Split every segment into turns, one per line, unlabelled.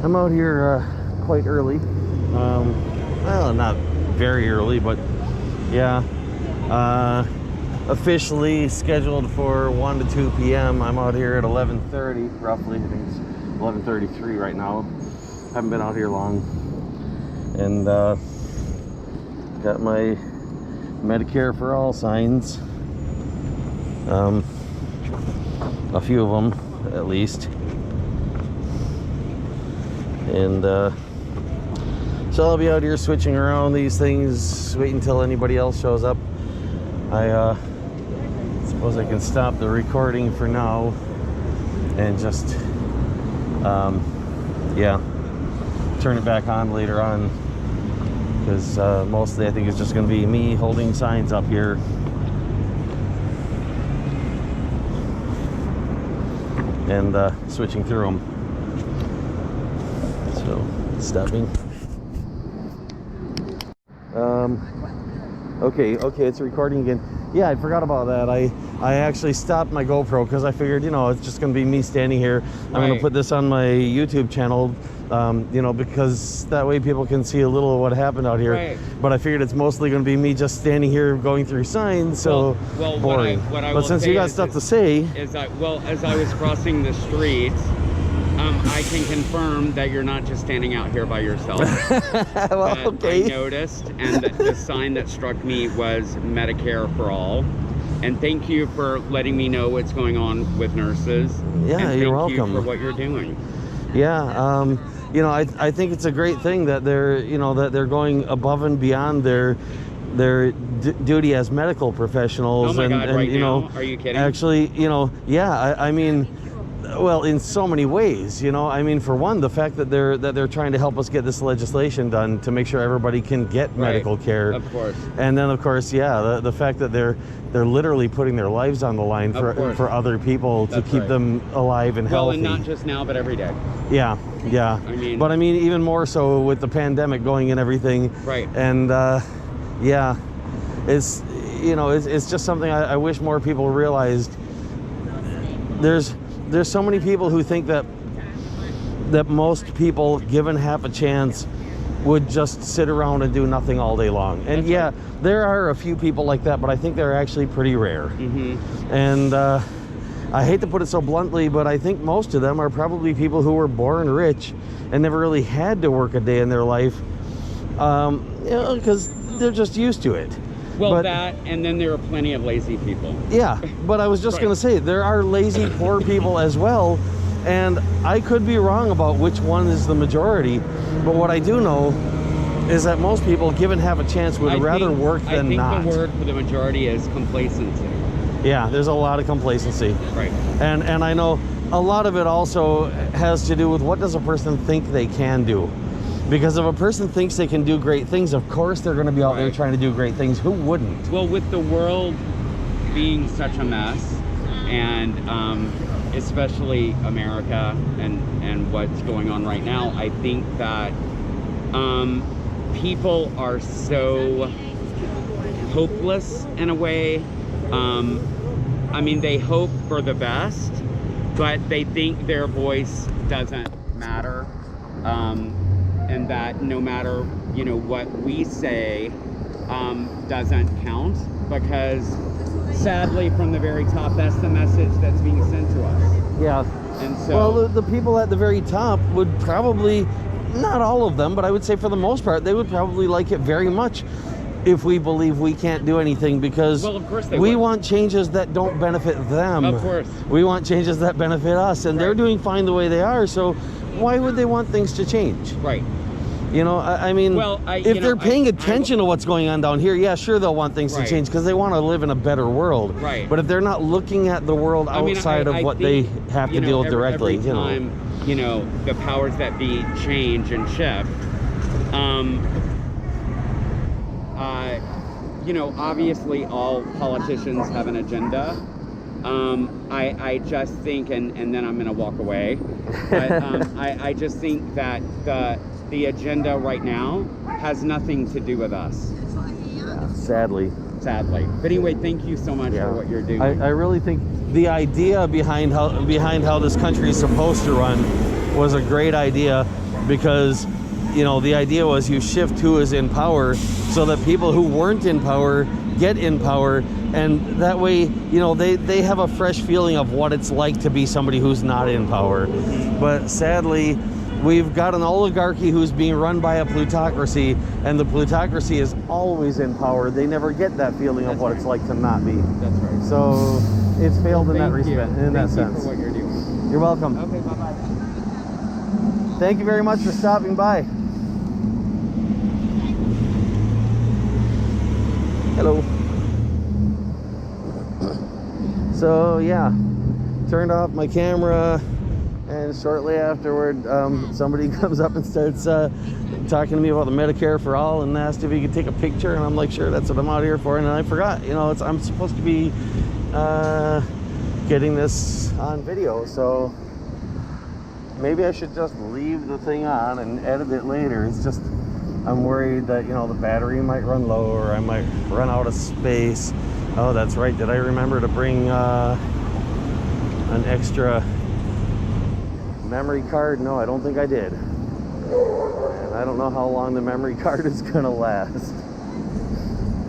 I'm out here quite early. Well, not very early, but yeah. Officially scheduled for 1 to 2 p.m. I'm out here at 11:30, roughly. I think it's 11:33 right now. Haven't been out here long. And got my Medicare For All signs. A few of them, at least. And so I'll be out here switching around these things, waiting until anybody else shows up. I suppose I can stop the recording for now and just yeah, turn it back on later on, because mostly I think it's just going to be me holding signs up here. And switching through them. So, stopping. Okay, it's recording again. Yeah, I forgot about that. I actually stopped my GoPro because I figured, it's just going to be me standing here. I'm going to put this on my YouTube channel, because that way people can see a little of what happened out here. Right. But I figured it's mostly going to be me just standing here going through signs, so boring. But since you got stuff to say...
Is that, as I was crossing the street, I can confirm that you're not just standing out here by yourself.
Well, okay.
I noticed, and the sign that struck me was Medicare For All. And thank you for letting me know what's going on with nurses.
Yeah,
and
you're welcome.
Thank you for what you're doing.
Yeah, I think it's a great thing that they're, that they're going above and beyond their duty as medical professionals.
Oh my God,
and
right now? Are you kidding?
Actually, yeah, I mean, well, in so many ways, I mean, for one, the fact that they're trying to help us get this legislation done to make sure everybody can get medical care.
Of course.
And then, of course, yeah, the fact that they're literally putting their lives on the line for other people to keep them alive and healthy.
Well, and not just now, but every day.
Yeah. I mean, even more so with the pandemic going and everything. Right. And yeah, it's just something I wish more people realized. There's so many people who think that most people, given half a chance, would just sit around and do nothing all day long. And yeah, there are a few people like that, but I think they're actually pretty rare. Mm-hmm. And I hate to put it so bluntly, but I think most of them are probably people who were born rich and never really had to work a day in their life, because they're just used to it.
Well, and then there are plenty of lazy people. Yeah,
but I was just going to say, there are lazy, poor people as well, and I could be wrong about which one is the majority, but what I do know is that most people, given half a chance, would rather work than not.
I think the word for the majority is complacency.
Yeah, there's a lot of complacency.
Right.
And I know a lot of it also has to do with what does a person think they can do. Because if a person thinks they can do great things, of course they're going to be out there trying to do great things. Who wouldn't?
Well, with the world being such a mess, and especially America and what's going on right now, I think that people are so hopeless in a way. I mean, they hope for the best, but they think their voice doesn't matter. And that no matter, what we say doesn't count, because sadly from the very top, that's the message that's being sent to us.
Yeah.
And so,
well, the people at the very top would probably, not all of them, but I would say for the most part, they would probably like it very much if we believe we can't do anything, because
of course
we want changes that don't benefit them.
Of course.
We want changes that benefit us, and they're doing fine the way they are, so why would they want things to change?
Right.
I mean, if they're paying attention to what's going on down here, yeah, sure, they'll want things to change because they want to live in a better world.
Right.
But if they're not looking at the world outside of what they have to deal with directly,
every time, the powers that be change and shift, obviously all politicians have an agenda. I just think, and then I'm going to walk away, but I just think that the agenda right now has nothing to do with us.
Yeah, sadly.
But anyway, thank you so much for what you're doing.
I really think the idea behind how this country is supposed to run was a great idea. because, you know, the idea was you shift who is in power so that people who weren't in power get in power, and that way, you know, they have a fresh feeling of what it's like to be somebody who's not in power. But sadly, we've got an oligarchy who's being run by a plutocracy, and the plutocracy is always in power. They never get that feeling of what it's like to not be.
That's right.
So it's failed in that respect, in that
Thank you
sense.
for what you're doing.
You're welcome.
Okay, bye-bye.
Thank you very much for stopping by. Hello. So yeah, turned off my camera, and shortly afterward, somebody comes up and starts talking to me about the Medicare For All and asked if he could take a picture, and I'm like, sure, that's what I'm out here for. And I forgot, you know, I'm supposed to be getting this on video, so maybe I should just leave the thing on and edit it later. It's just, I'm worried that, you know, the battery might run low, or I might run out of space. Oh, that's right. Did I remember to bring an extra memory card? No, I don't think I did. And I don't know how long the memory card is gonna last,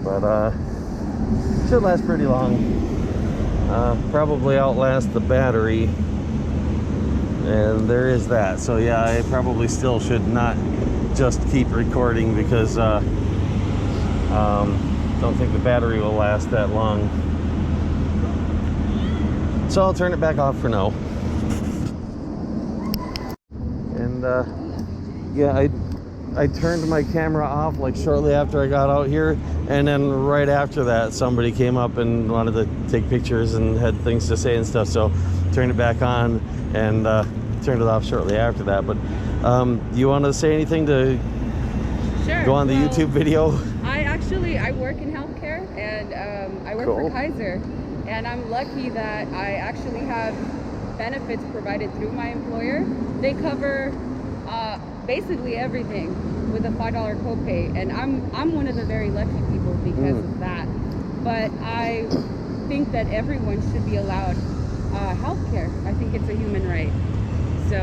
but should last pretty long. Probably outlast the battery, and there is that. So yeah, I probably still should not just keep recording, because don't think the battery will last that long. So I'll turn it back off for now. And yeah, I turned my camera off like shortly after I got out here, and then right after that somebody came up and wanted to take pictures and had things to say and stuff, so turned it back on and turned it off shortly after that. But you want to say anything to go on the YouTube video?
I work in healthcare, and I work
Cool.
for Kaiser, and I'm lucky that I actually have benefits provided through my employer. They cover basically everything with a $5 copay, and I'm one of the very lucky people because of that. But I think that everyone should be allowed healthcare. I think it's a human right. So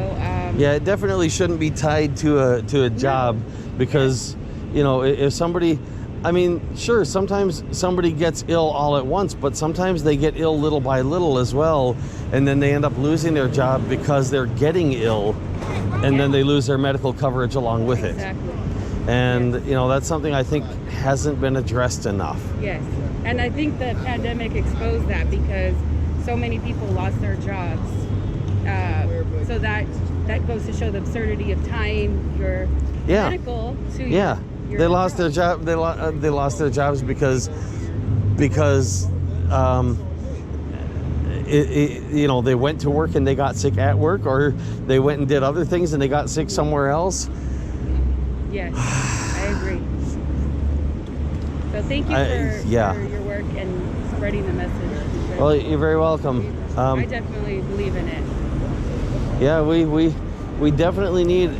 yeah, it definitely shouldn't be tied to a job, because you know, if somebody, I mean, sure, sometimes somebody gets ill all at once, but sometimes they get ill little by little as well, and then they end up losing their job because they're getting ill, and then they lose their medical coverage along with it.
Exactly.
And you know, that's something I think hasn't been addressed enough.
Yes, and I think the pandemic exposed that, because so many people lost their jobs. So that goes to show the absurdity of tying your medical to your
they lost their job. They lost their jobs because you know, they went to work and they got sick at work, or they went and did other things and they got sick somewhere else.
Yes, I agree. So thank you for your work and spreading the message.
Well, you're very welcome.
I definitely believe in it.
Yeah, we definitely need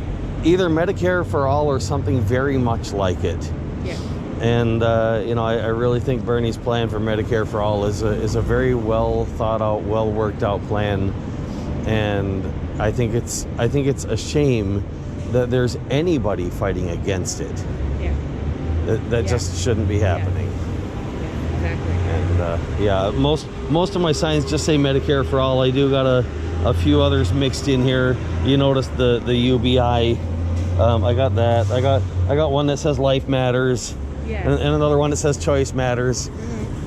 either Medicare for All or something very much like it.
Yeah.
And you know, I really think Bernie's plan for Medicare for All is a very well thought out, well worked out plan, and I think it's a shame that there's anybody fighting against it.
Yeah.
That just shouldn't be happening.
Yeah, exactly.
And yeah, most of my signs just say Medicare for All. I do got a few others mixed in here. You notice the UBI. I got that. I got one that says Life Matters,
Yeah.
and another one that says Choice Matters.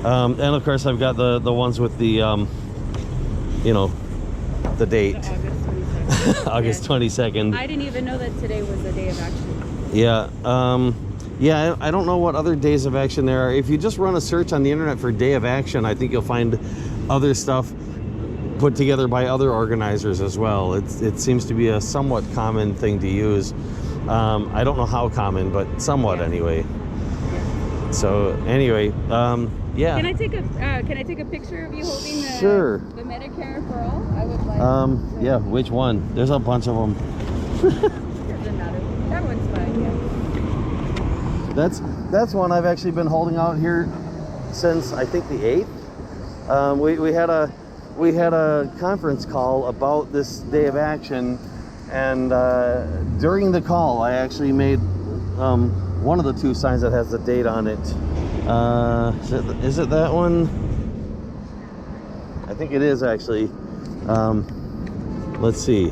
And of course I've got the ones with the you know, the date.
The
August 22nd.
I didn't even know that today was the day of action.
Yeah. Yeah, I don't know what other days of action there are. If you just run a search on the internet for Day of Action, I think you'll find other stuff put together by other organizers as well. It seems to be a somewhat common thing to use. I don't know how common, but somewhat anyway. So anyway, yeah.
Can I take a picture of you holding the Medicare for All? I would like.
Yeah. Which one? There's a bunch of them.
Doesn't matter. That one's fine. Yeah.
That's one I've actually been holding out here since I think the 8th. We had a conference call about this Day of Action, And during the call, I actually made one of the two signs that has the date on it. Is it that one? I think it is actually. Let's see.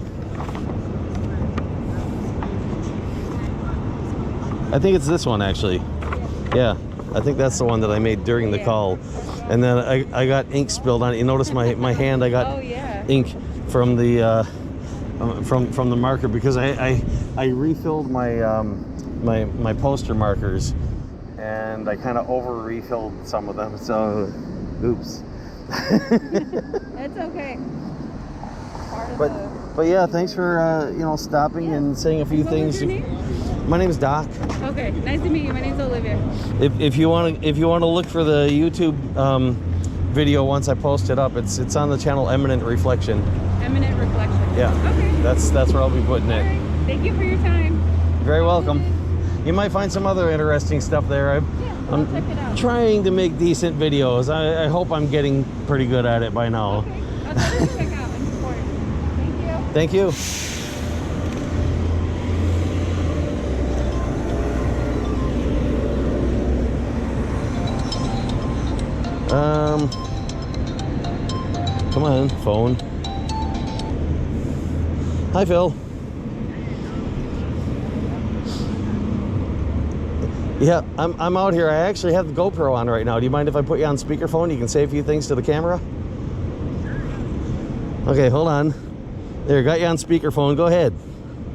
I think it's this one actually. Yeah, I think that's the one that I made during the call. And then I got ink spilled on it. You notice my hand, I got ink from the from the marker because I refilled my my poster markers, and I kind of over refilled some of them, so oops.
It's okay.
But yeah, thanks for you know, stopping and saying a few things.
What was your name?
My name's Doc.
Okay, nice to meet you. My name's Olivia.
If you want to look for the YouTube video once I post it up, it's on the channel Eminent Reflection.
Eminent Reflection.
Yeah.
Okay.
That's where I'll be putting it.
All right. Thank you for your time.
Very welcome. You might find some other interesting stuff there.
I'll check it out.
Trying to make decent videos. I hope I'm getting pretty good at it by now.
Okay. I'll definitely check out and support. Thank you.
Thank you. Come on, phone. Hi, Phil. Yeah, I'm out here. I actually have the GoPro on right now. Do you mind if I put you on speakerphone? You can say a few things to the camera. Okay, hold on. There, got you on speakerphone. Go ahead.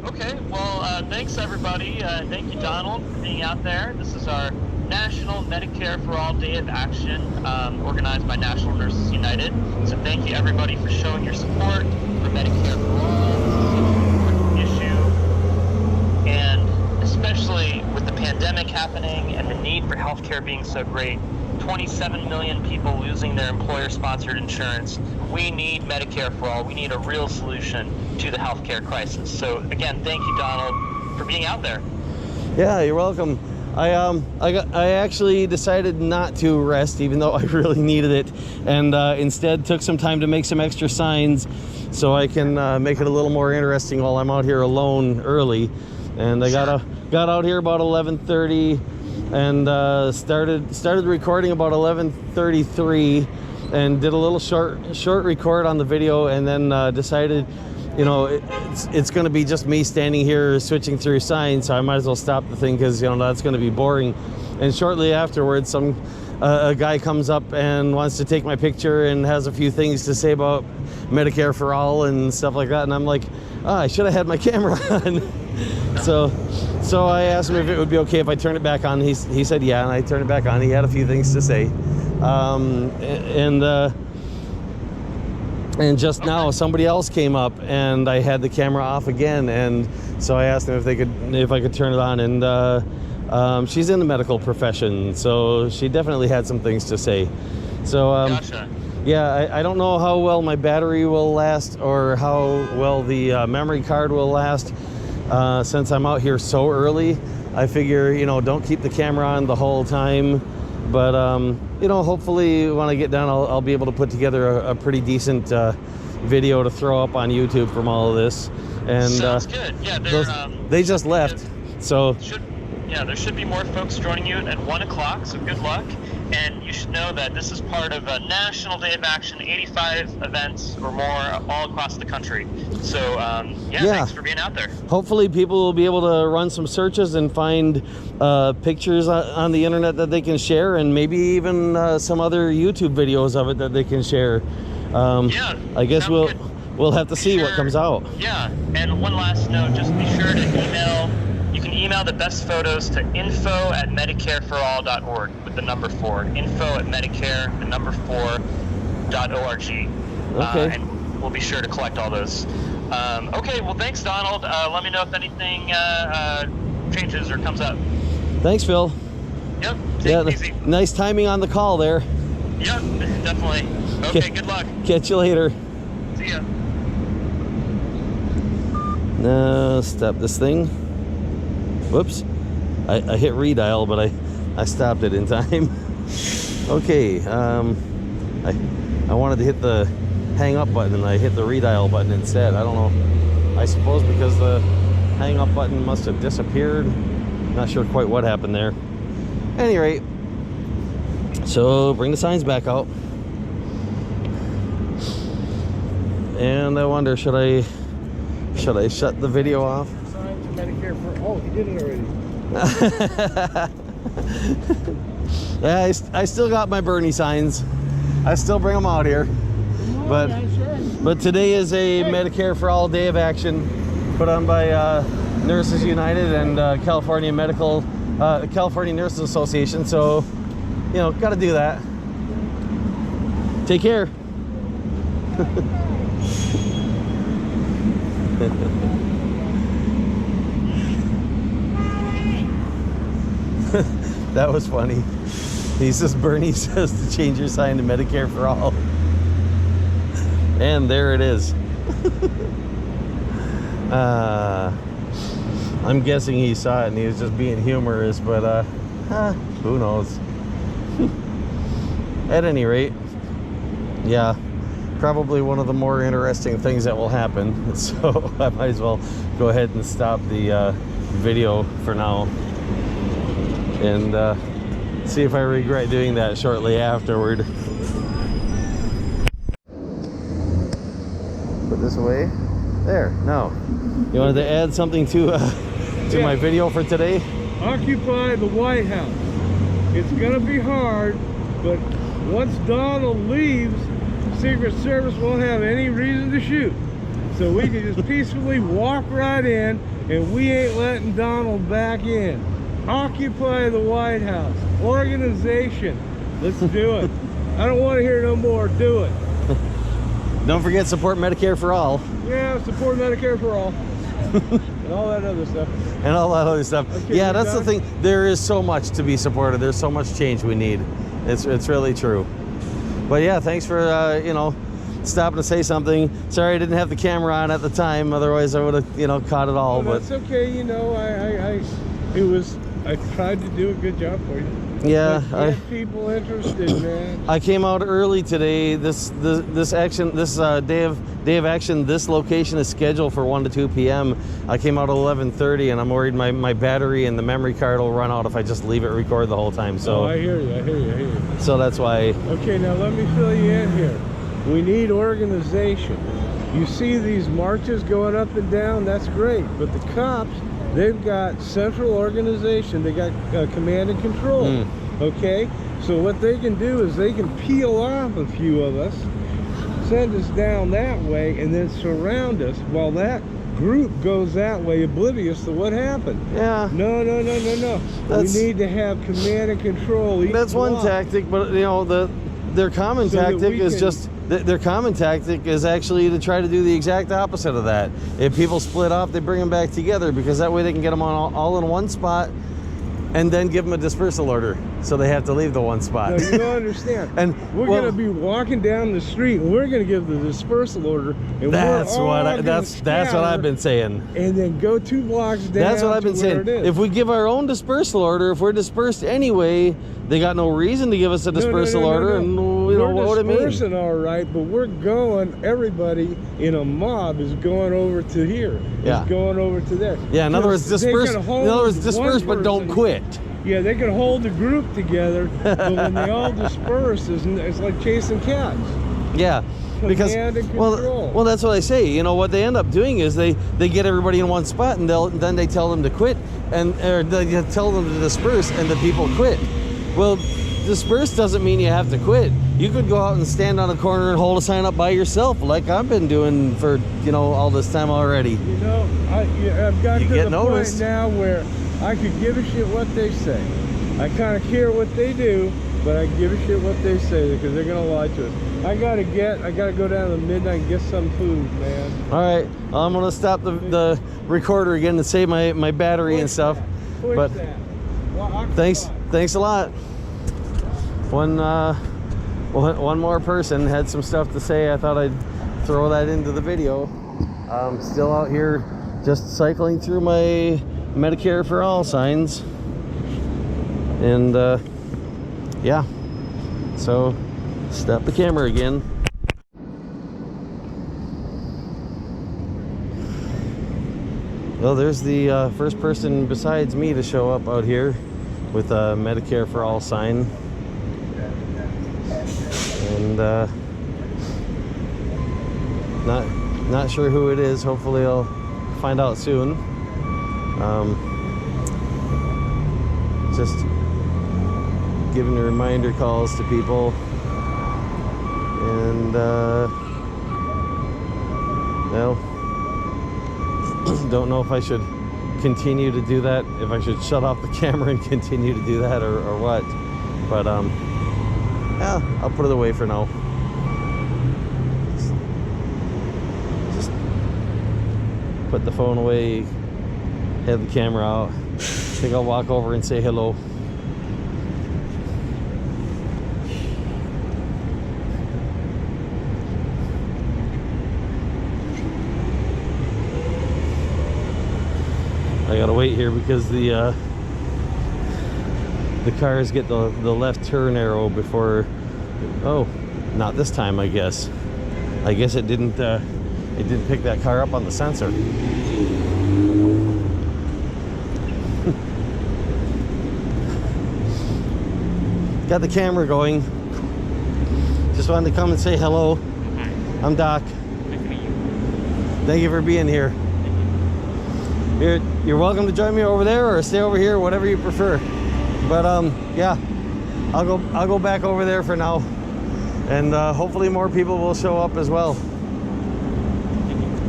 Okay, well, thanks everybody. Thank you, Donald, for being out there. This is our National Medicare For All Day of Action, organized by National Nurses United. So thank you everybody for showing your support for Medicare For All. This is such an important issue, and especially with the pandemic happening and the need for healthcare being so great, 27 million people losing their employer-sponsored insurance. We need Medicare For All. We need a real solution to the healthcare crisis. So again, thank you, Donald, for being out there.
Yeah, you're welcome. I actually decided not to rest, even though I really needed it, and instead took some time to make some extra signs so I can make it a little more interesting while I'm out here alone early. And I got out here about 11:30 and started recording about 11:33 and did a little short record on the video, and then decided, you know, it's going to be just me standing here switching through signs, so I might as well stop the thing because, you know, that's going to be boring. And shortly afterwards, a guy comes up and wants to take my picture and has a few things to say about Medicare For All and stuff like that, and I'm like, oh, I should have had my camera on. So I asked him if it would be okay if I turned it back on. He said yeah, and I turned it back on. He had a few things to say, and just now somebody else came up and I had the camera off again, and so I asked them if I could turn it on, and she's in the medical profession, so she definitely had some things to say. So
Gotcha.
yeah, I don't know how well my battery will last or how well the memory card will last. Since I'm out here so early, I figure, you know, don't keep the camera on the whole time. But, you know, hopefully when I get done, I'll be able to put together a pretty decent video to throw up on YouTube from all of this. And
sounds good. Yeah,
they just left. So
there should be more folks joining you at 1 o'clock, so good luck. And you should know that this is part of a National Day of Action, 85 events or more all across the country. So, yeah, thanks for being out there.
Hopefully people will be able to run some searches and find pictures on the internet that they can share, and maybe even some other YouTube videos of it that they can share.
Yeah,
I guess we'll have to see what comes out.
Yeah, and one last note, just be sure to email. You can email the best photos to info@medicareforall.org with the number 4. info@medicare4.org.
Okay.
And we'll be sure to collect all those. Okay, well, thanks, Donald. Let me know if anything changes or comes up.
Thanks, Phil.
Yep, take it easy.
Nice timing on the call there.
Yep, definitely. Okay, good luck.
Catch you later.
See ya.
Now, stop this thing. Whoops. I hit redial, but I stopped it in time. Okay, I wanted to hit the hang up button and I hit the redial button instead. I don't know I suppose because the hang up button must have disappeared. Not sure quite what happened there. At any rate, so bring the signs back out. And I wonder, should I shut the video off?
Signs of Medicare for all. He did it already.
Yeah, I still got my Bernie signs. I still bring them out here. But today is a Medicare for All Day of Action put on by Nurses United and California Nurses Association. So, you know, got to do that. Take care. That was funny. He says, Bernie says to change your sign to Medicare for All. And there it is. I'm guessing he saw it and he was just being humorous, but who knows? At any rate, yeah, probably one of the more interesting things that will happen. So I might as well go ahead and stop the video for now and see if I regret doing that shortly afterward. Put this away. There. Now, you wanted to add something to my video for today?
Occupy the White House. It's gonna be hard, but once Donald leaves, Secret Service won't have any reason to shoot. So we can just peacefully walk right in, and we ain't letting Donald back in. Occupy the White House. Organization. Let's do it. I don't want to hear no more. Do it.
Don't forget, support Medicare for All.
Yeah, support Medicare for All. And all that other stuff.
And all that other stuff.
Okay,
yeah, that's
done?
the thing. There is so much to be supported. There's so much change we need. It's really true. But yeah, thanks for you know, stopping to say something. Sorry I didn't have the camera on at the time. Otherwise, I would have, you know, caught it all.
Well,
but
that's okay. You know, I tried to do a good job for you.
yeah,
Get people interested, man.
I came out early today. This day of action. This location is scheduled for 1 to 2 p.m. I came out at 11:30, and I'm worried my battery and the memory card will run out if I just leave it record the whole time. So
I hear you.
So that's why.
Okay, now let me fill you in here. We need organization. You see these marches going up and down, that's great. But the cops, they've got central organization. They got command and control. Okay? So what they can do is they can peel off a few of us, send us down that way, and then surround us while that group goes that way, oblivious to what happened.
Yeah.
No. We need to have command and control.
That's one tactic, but you know, their common tactic is just their common tactic is actually to try to do the exact opposite of that. If people split off, they bring them back together because that way they can get them on all in one spot and then give them a dispersal order, so they have to leave the one spot.
No, you don't understand.
And
we're gonna be walking down the street, and we're gonna give the dispersal order, and
that's what I've been saying.
And then go 2 blocks down.
That's what I've been saying. If we give our own dispersal order, if we're dispersed anyway, they got no reason to give us a dispersal order, and you know what I mean.
We're dispersing all right, but we're going. Everybody in a mob is going over to here.
Yeah.
Is going over to there.
Yeah. In other words, disperse. But don't quit.
Yeah, they can hold the group together, but when they all disperse, it's like chasing cats.
Yeah, because
Command and control.
well, that's what I say. You know what they end up doing is they get everybody in one spot, and then they tell them to quit, or they tell them to disperse, and the people quit. Well, disperse doesn't mean you have to quit. You could go out and stand on a corner and hold a sign up by yourself, like I've been doing for, you know, all this time already.
You know, I've got to the
noticed.
point now where I could give a shit what they say. I kind of care what they do, but I give a shit what they say because they're gonna lie to us. I gotta go down to midnight and get some food, man.
All right, I'm gonna stop the recorder again to save my battery and stuff. But thanks a lot. One more person had some stuff to say. I thought I'd throw that into the video. I'm still out here just cycling through my Medicare for All signs, and yeah, so stop the camera again. Well, there's the first person besides me to show up out here with a Medicare for All sign. And not sure who it is. Hopefully I'll find out soon. Just giving reminder calls to people. And well, don't know if I should continue to do that, if I should shut off the camera and continue to do that, or what. But yeah, I'll put it away for now. Just put the phone away, head the camera out. I think I'll walk over and say hello. I gotta wait here because the cars get the left turn arrow before. Oh, not this time, I guess. I guess it didn't pick that car up on the sensor. Got the camera going. Just wanted to come and say hello.
Hi.
I'm Doc.
Nice to meet you.
Thank you for being here. You're welcome to join me over there or stay over here, whatever you prefer. But yeah, I'll go back over there for now, and hopefully more people will show up as well.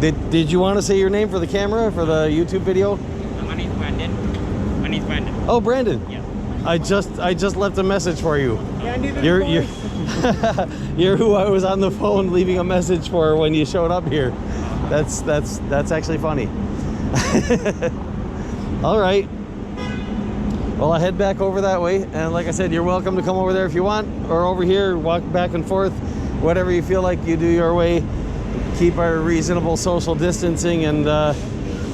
Did you want to say your name for the camera for the YouTube video?
My name's Brandon. My name's Brandon.
Oh, Brandon.
Yeah.
I just left a message for you. You're you're who I was on the phone leaving a message for when you showed up here. That's actually funny. All right. Well, I head back over that way, and like I said, you're welcome to come over there if you want, or over here, walk back and forth, whatever you feel like you do your way. Keep our reasonable social distancing, and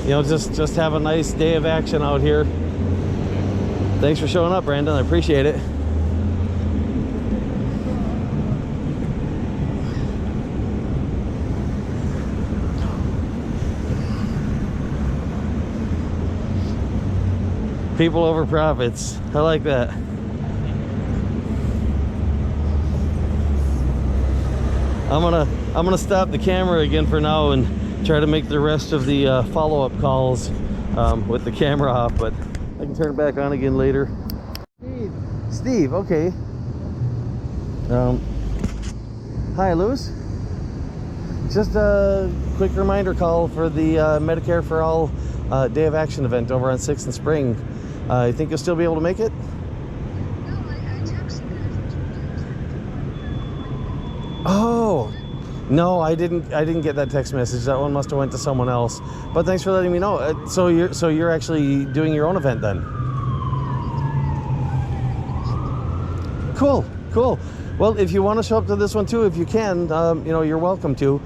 you know, just have a nice day of action out here. Thanks for showing up, Brandon. I appreciate it. People over profits. I like that. I'm gonna stop the camera again for now and try to make the rest of the follow-up calls with the camera off, but I can turn it back on again later. Steve, okay. Hi, Lewis. Just a quick reminder call for the Medicare for All Day of Action event over on 6th and Spring. You think you'll still be able to make it? Oh, no, I didn't get that text message. That one must have went to someone else. But thanks for letting me know. So you're actually doing your own event then? Cool. Well, if you want to show up to this one too, if you can, you know, you're welcome to.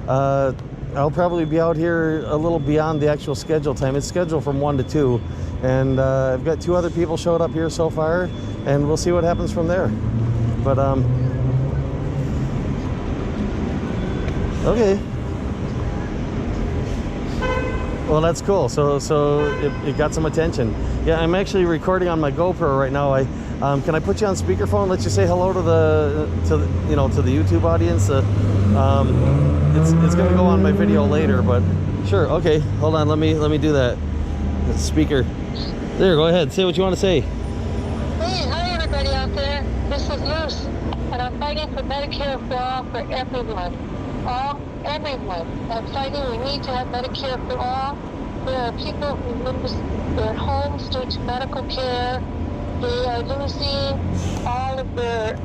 I'll probably be out here a little beyond the actual schedule time. It's scheduled from 1 to 2, and I've got 2 other people showed up here so far, and we'll see what happens from there. But okay. Well, that's cool. So it got some attention. Yeah, I'm actually recording on my GoPro right now. Can I put you on speakerphone and let you say hello to the YouTube audience? It's gonna go on my video later, but sure. Okay, hold on. Let me do that. Speaker. There. Go ahead. Say what you want to say.
Hey, hi everybody out there. This is Luce, and I'm fighting for Medicare for All for everyone. Everyone. I'm fighting. We need to have Medicare for all. There are people who lose their homes due to medical care. They are losing all of their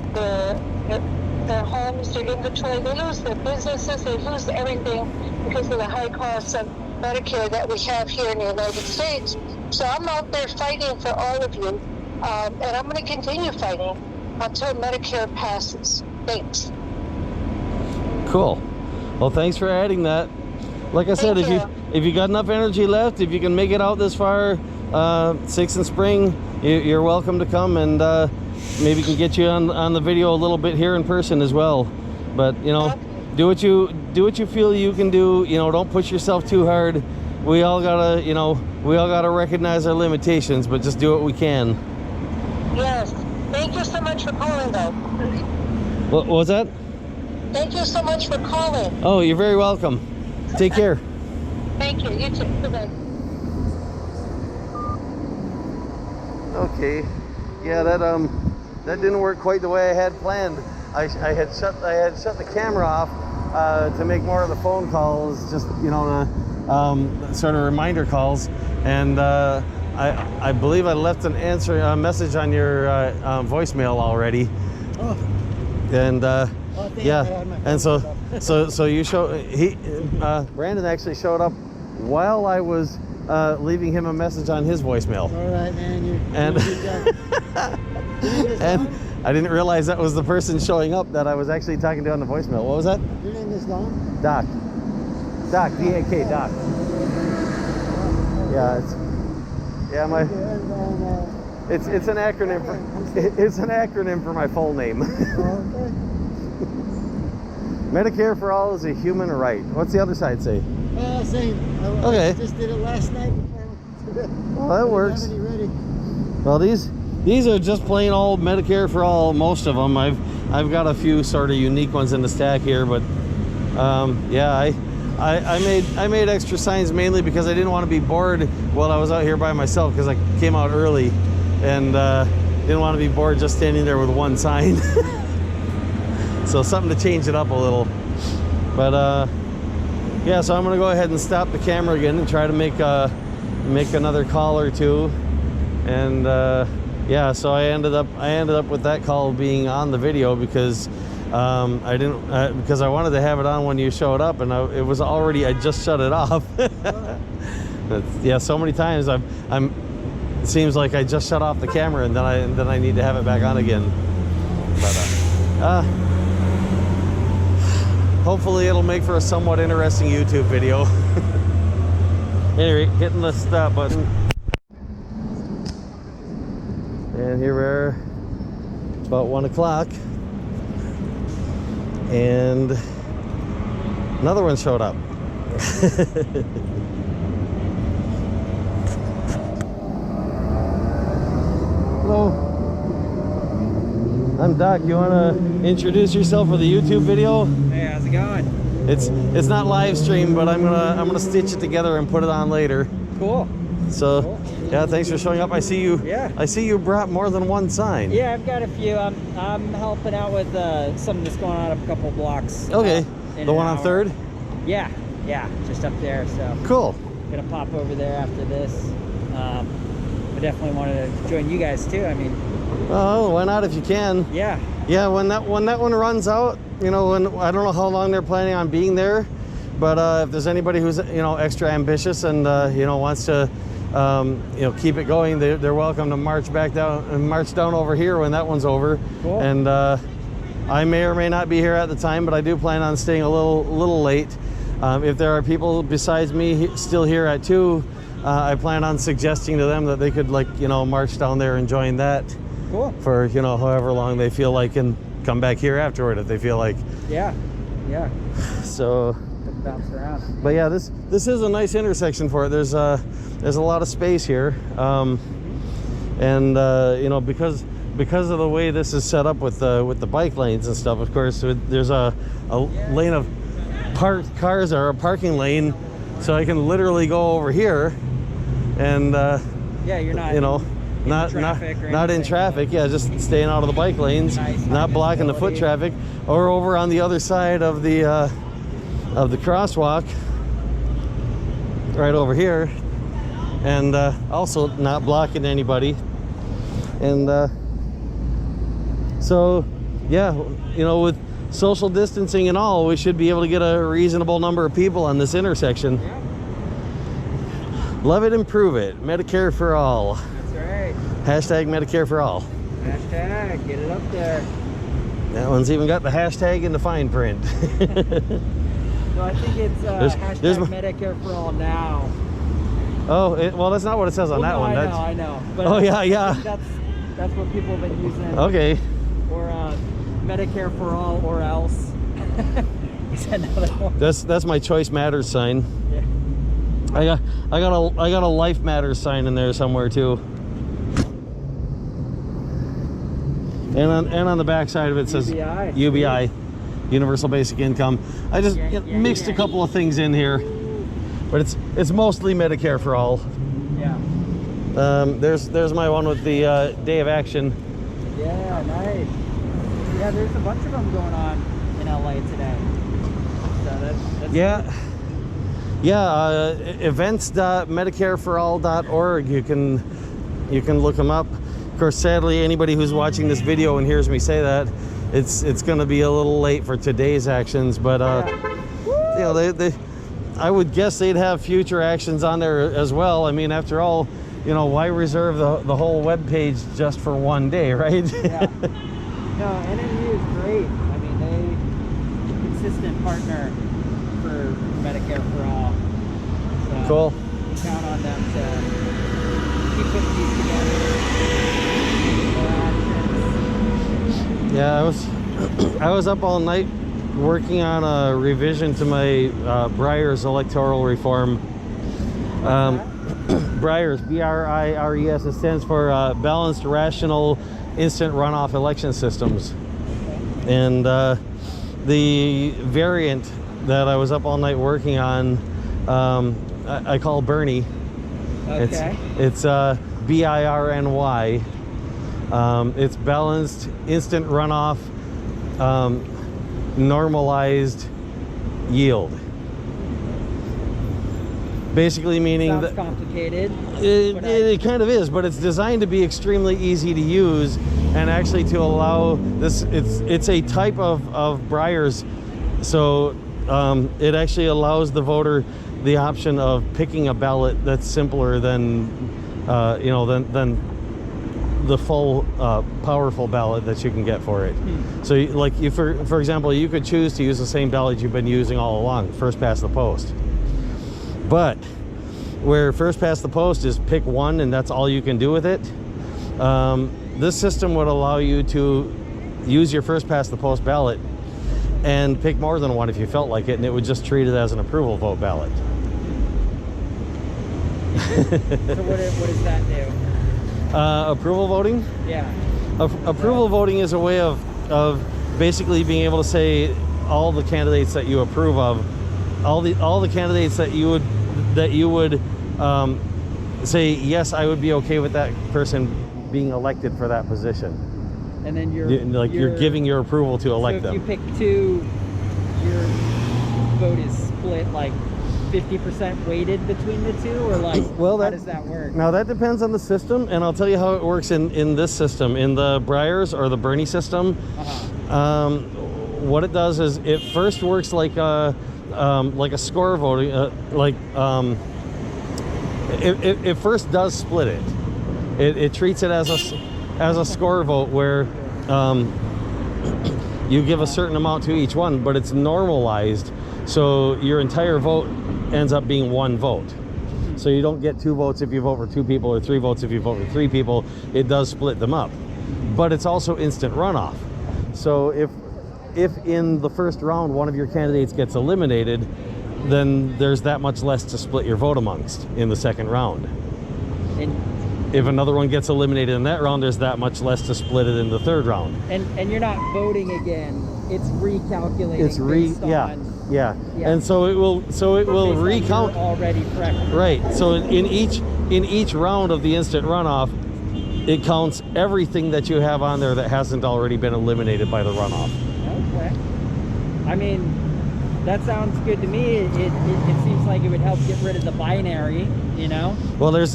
homes, their inventory. They lose their businesses. They lose everything because of the high costs of Medicare that we have here in the United States. So I'm out there fighting for all of you, and I'm going to continue fighting until Medicare passes. Thanks.
Cool. Well, thanks for adding that. Like I said, if you got enough energy left, if you can make it out this far, 6th and Spring, you're welcome to come, and maybe can get you on the video a little bit here in person as well. But you know, do what you feel you can do. You know, don't push yourself too hard. we all gotta, you know, we all gotta recognize our limitations, but just do what we can.
Yes. Thank you so much for calling, though.
What was that?
Thank you so much for calling.
Oh, you're very welcome. Take care.
Thank you. You too. Bye-bye.
Okay. Yeah, that didn't work quite the way I had planned. I had shut the camera off to make more of the phone calls, just, you know, sort of reminder calls, and I believe I left a message on your voicemail already.
Oh.
And yeah, and so you Brandon actually showed up while I was leaving him a message on his voicemail.
All right, man.
And and I didn't realize that was the person showing up that I was actually talking to on the voicemail. What was that?
Your name is Don?
Doc. Doc, D-A-K, Doc. Yeah, it's an acronym for my full name.
Okay.
Medicare for All is a human right. What's the other side say?
Same.
Okay.
I just did it last night before I went to bed.
Well, that works.
Have any ready?
Well, these are just plain old Medicare for All. Most of them. I've got a few sort of unique ones in the stack here, but yeah, I made extra signs mainly because I didn't want to be bored while I was out here by myself, because I came out early and didn't want to be bored just standing there with one sign. So something to change it up a little. But yeah, so I'm gonna go ahead and stop the camera again and try to make another call or two. And yeah, so I ended up with that call being on the video because I didn't because I wanted to have it on when you showed up, and it was already, I just shut it off. Yeah, so many times it seems like I just shut off the camera and then I need to have it back on again. But hopefully it'll make for a somewhat interesting YouTube video. Anyway, hitting the stop button. And here we're about 1 o'clock. And another one showed up. Hello. I'm Doc. You want to introduce yourself for the YouTube video?
Hey, how's it going?
It's not live stream, but I'm gonna stitch it together and put it on later.
Cool.
So,
Cool.
Yeah, thanks for showing up. I see you.
Yeah.
I see you brought more than one sign.
Yeah, I've got a few. I'm helping out with something that's going on up a couple blocks.
Okay.
In
The
an
one on
hour.
3rd?
Yeah, just up there. So
Cool.
gonna pop over there after this. I definitely wanted to join you guys too. I mean,
Oh, why not if you can?
yeah.
Yeah, when that one runs out, you know, when I don't know how long they're planning on being there, but if there's anybody who's, you know, extra ambitious and you know, wants to you know, keep it going, they're welcome to march down over here when that one's over.
Cool.
And I may or may not be here at the time, but I do plan on staying a little late. If there are people besides me still here at 2, I plan on suggesting to them that they could, like, you know, march down there and join that.
Cool.
For, you know, however long they feel like, and come back here afterward if they feel like.
Yeah.
So,
Bounce around.
but yeah, this is a nice intersection for it. There's a lot of space here, and you know, because of the way this is set up with the bike lanes and stuff. Of course, there's a lane of parked cars, or a parking lane, so I can literally go over here, and
Yeah, you're not.
you know.
traffic or
Not in
anything.
traffic, yeah, just staying out of the bike lanes,
Nice
not blocking the foot
visibility.
traffic, or over on the other side of the crosswalk, right over here, and also not blocking anybody. And so, yeah, you know, with social distancing and all, we should be able to get a reasonable number of people on this intersection.
Yeah,
Love it, improve it. Medicare for all.
that's right.
Hashtag Medicare for all.
Hashtag, get it up there.
That one's even got the hashtag in the fine print.
So I think it's hashtag
there's
Medicare for All now.
Oh, well, that's not what it says on that
no,
one.
I know. But
Oh, yeah,
I
yeah.
think that's what people have been using.
Okay.
Or Medicare for All or else. Is another one.
That's my choice matters sign.
Yeah.
I got a Life Matters sign in there somewhere too. And on the back side of it says UBI, Universal Basic Income. I just mixed a couple of things in here, but it's mostly Medicare for All.
Yeah.
There's my one with the Day of Action.
Yeah, nice. Yeah, there's a bunch of them going on in LA today. So that's
yeah. Events.medicareforall.org. You can look them up. Of course, sadly, anybody who's watching this video and hears me say that, it's going to be a little late for today's actions. But you know, they I would guess they'd have future actions on there as well. I mean, after all, you know, why reserve the whole web page just for one day, right?
Yeah. No, NMU is great. I mean, they consistent partner for Medicare for All. So
Cool.
we count on them to keep putting these together.
Yeah, I was up all night working on a revision to my Breyers electoral reform. Breyers, B-R-I-R-E-S, it stands for Balanced Rational Instant Runoff Election Systems. And the variant that I was up all night working on, I call Bernie.
Okay.
It's B-I-R-N-Y. It's Balanced Instant Runoff Normalized Yield. Basically meaning
Sounds
that
complicated.
it kind of is, but it's designed to be extremely easy to use and actually to allow this. It's a type of Breyers, so it actually allows the voter the option of picking a ballot that's simpler than you know, than the full powerful ballot that you can get for it. So like for example, you could choose to use the same ballot you've been using all along, first past the post. But where first past the post is pick one and that's all you can do with it, this system would allow you to use your first past the post ballot and pick more than one if you felt like it, and it would just treat it as an approval vote ballot.
So what does that do?
Approval voting?
Yeah.
Approval voting is a way of basically being able to say all the candidates that you approve of, all the candidates that you would say, yes, I would be okay with that person being elected for that position.
And then
you're giving your approval to elect them.
So if you pick two, your vote is split like 50% weighted between the two, or like how does that work?
Now that depends on the system, and I'll tell you how it works in this system, in the Breyers or the Bernie system. What it does is it first works like a score voting, it first does split it. It treats it as a score vote where you give a certain amount to each one, but it's normalized, so your entire vote ends up being one vote. So you don't get 2 votes if you vote for 2 people, or 3 votes if you vote for 3 people. It does split them up, but it's also instant runoff. So if in the first round one of your candidates gets eliminated, then there's that much less to split your vote amongst in the second round.
And
if another one gets eliminated in that round, there's that much less to split it in the third round.
And you're not voting again. It's recalculating.
It's yeah. And so it will recount
already preferred.
Right. So in each round of the instant runoff, it counts everything that you have on there that hasn't already been eliminated by the runoff.
Okay. I mean, that sounds good to me. It seems like it would help get rid of the binary, you know?
Well, there's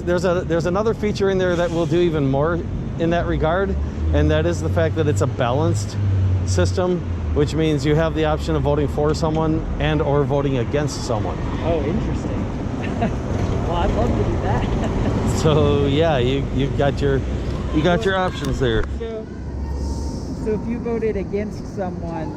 another feature in there that will do even more in that regard, and that is the fact that it's a balanced system, which means you have the option of voting for someone and or voting against someone.
Oh, interesting. Well, I'd love to do that.
So yeah, you got your options there.
So if you voted against someone,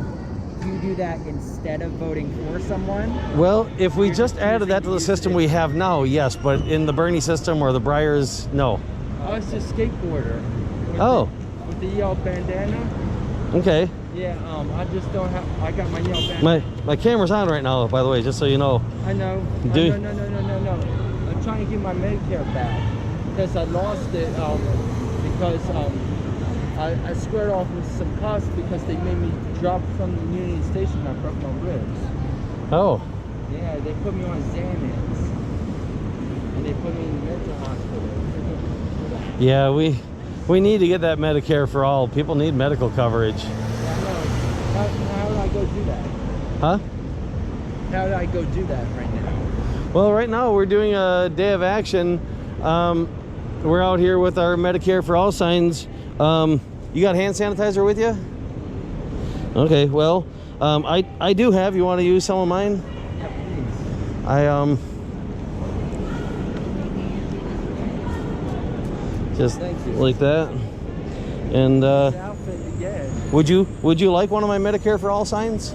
you do that instead of voting for someone?
Well, if we just added that to the system we have now, yes, but in the Bernie system or the Breyers, no.
Oh, it's a skateboarder. With the yellow bandana.
Okay.
Yeah, I just don't have. I got my nail back.
My camera's on right now, by the way, just so you know.
I know.
Do-
No. I'm trying to get my Medicare back because I lost it. Because I squared off with some costs because they made me drop from the Union Station. I broke my ribs.
Oh,
Yeah, they put me on Xanax, and they put me in the mental hospital.
yeah, we need to get that Medicare for all. People need medical coverage.
I know. How do I go do that?
Huh?
How do I go do that right now?
Well, right now we're doing a day of action. We're out here with our Medicare for All signs. You got hand sanitizer with you? Okay, well, I do have. You want to use some of mine?
Yeah, please.
Just
Thank you.
like that. And
The outfit again.
would you like one of my Medicare for All signs?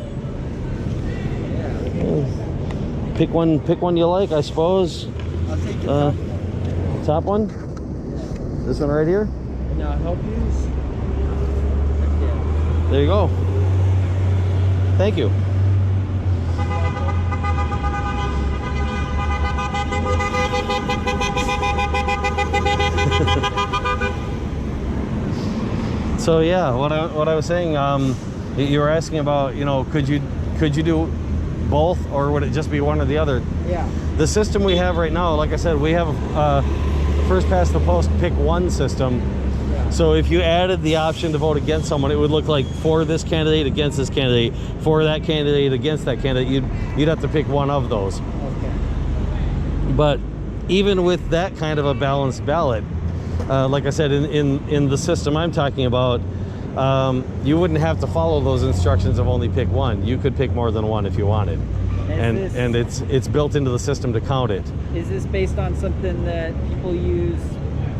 Yeah.
Pick one you like, I suppose.
I'll take the
Uh,
top one.
Top one? This one right here?
Now help use. Yeah.
There you go. Thank you. So yeah, what I was saying, you were asking about, you know, could you do both, or would it just be one or the other?
Yeah.
The system we have right now, like I said, we have a first past the post pick one system.
Yeah.
So if you added the option to vote against someone, it would look like for this candidate, against this candidate, for that candidate, against that candidate. You'd have to pick one of those.
Okay.
But even with that kind of a balanced ballot, like I said, in the system I'm talking about, you wouldn't have to follow those instructions of only pick one. You could pick more than one if you wanted. And it's built into the system to count it.
Is this based on something that people use?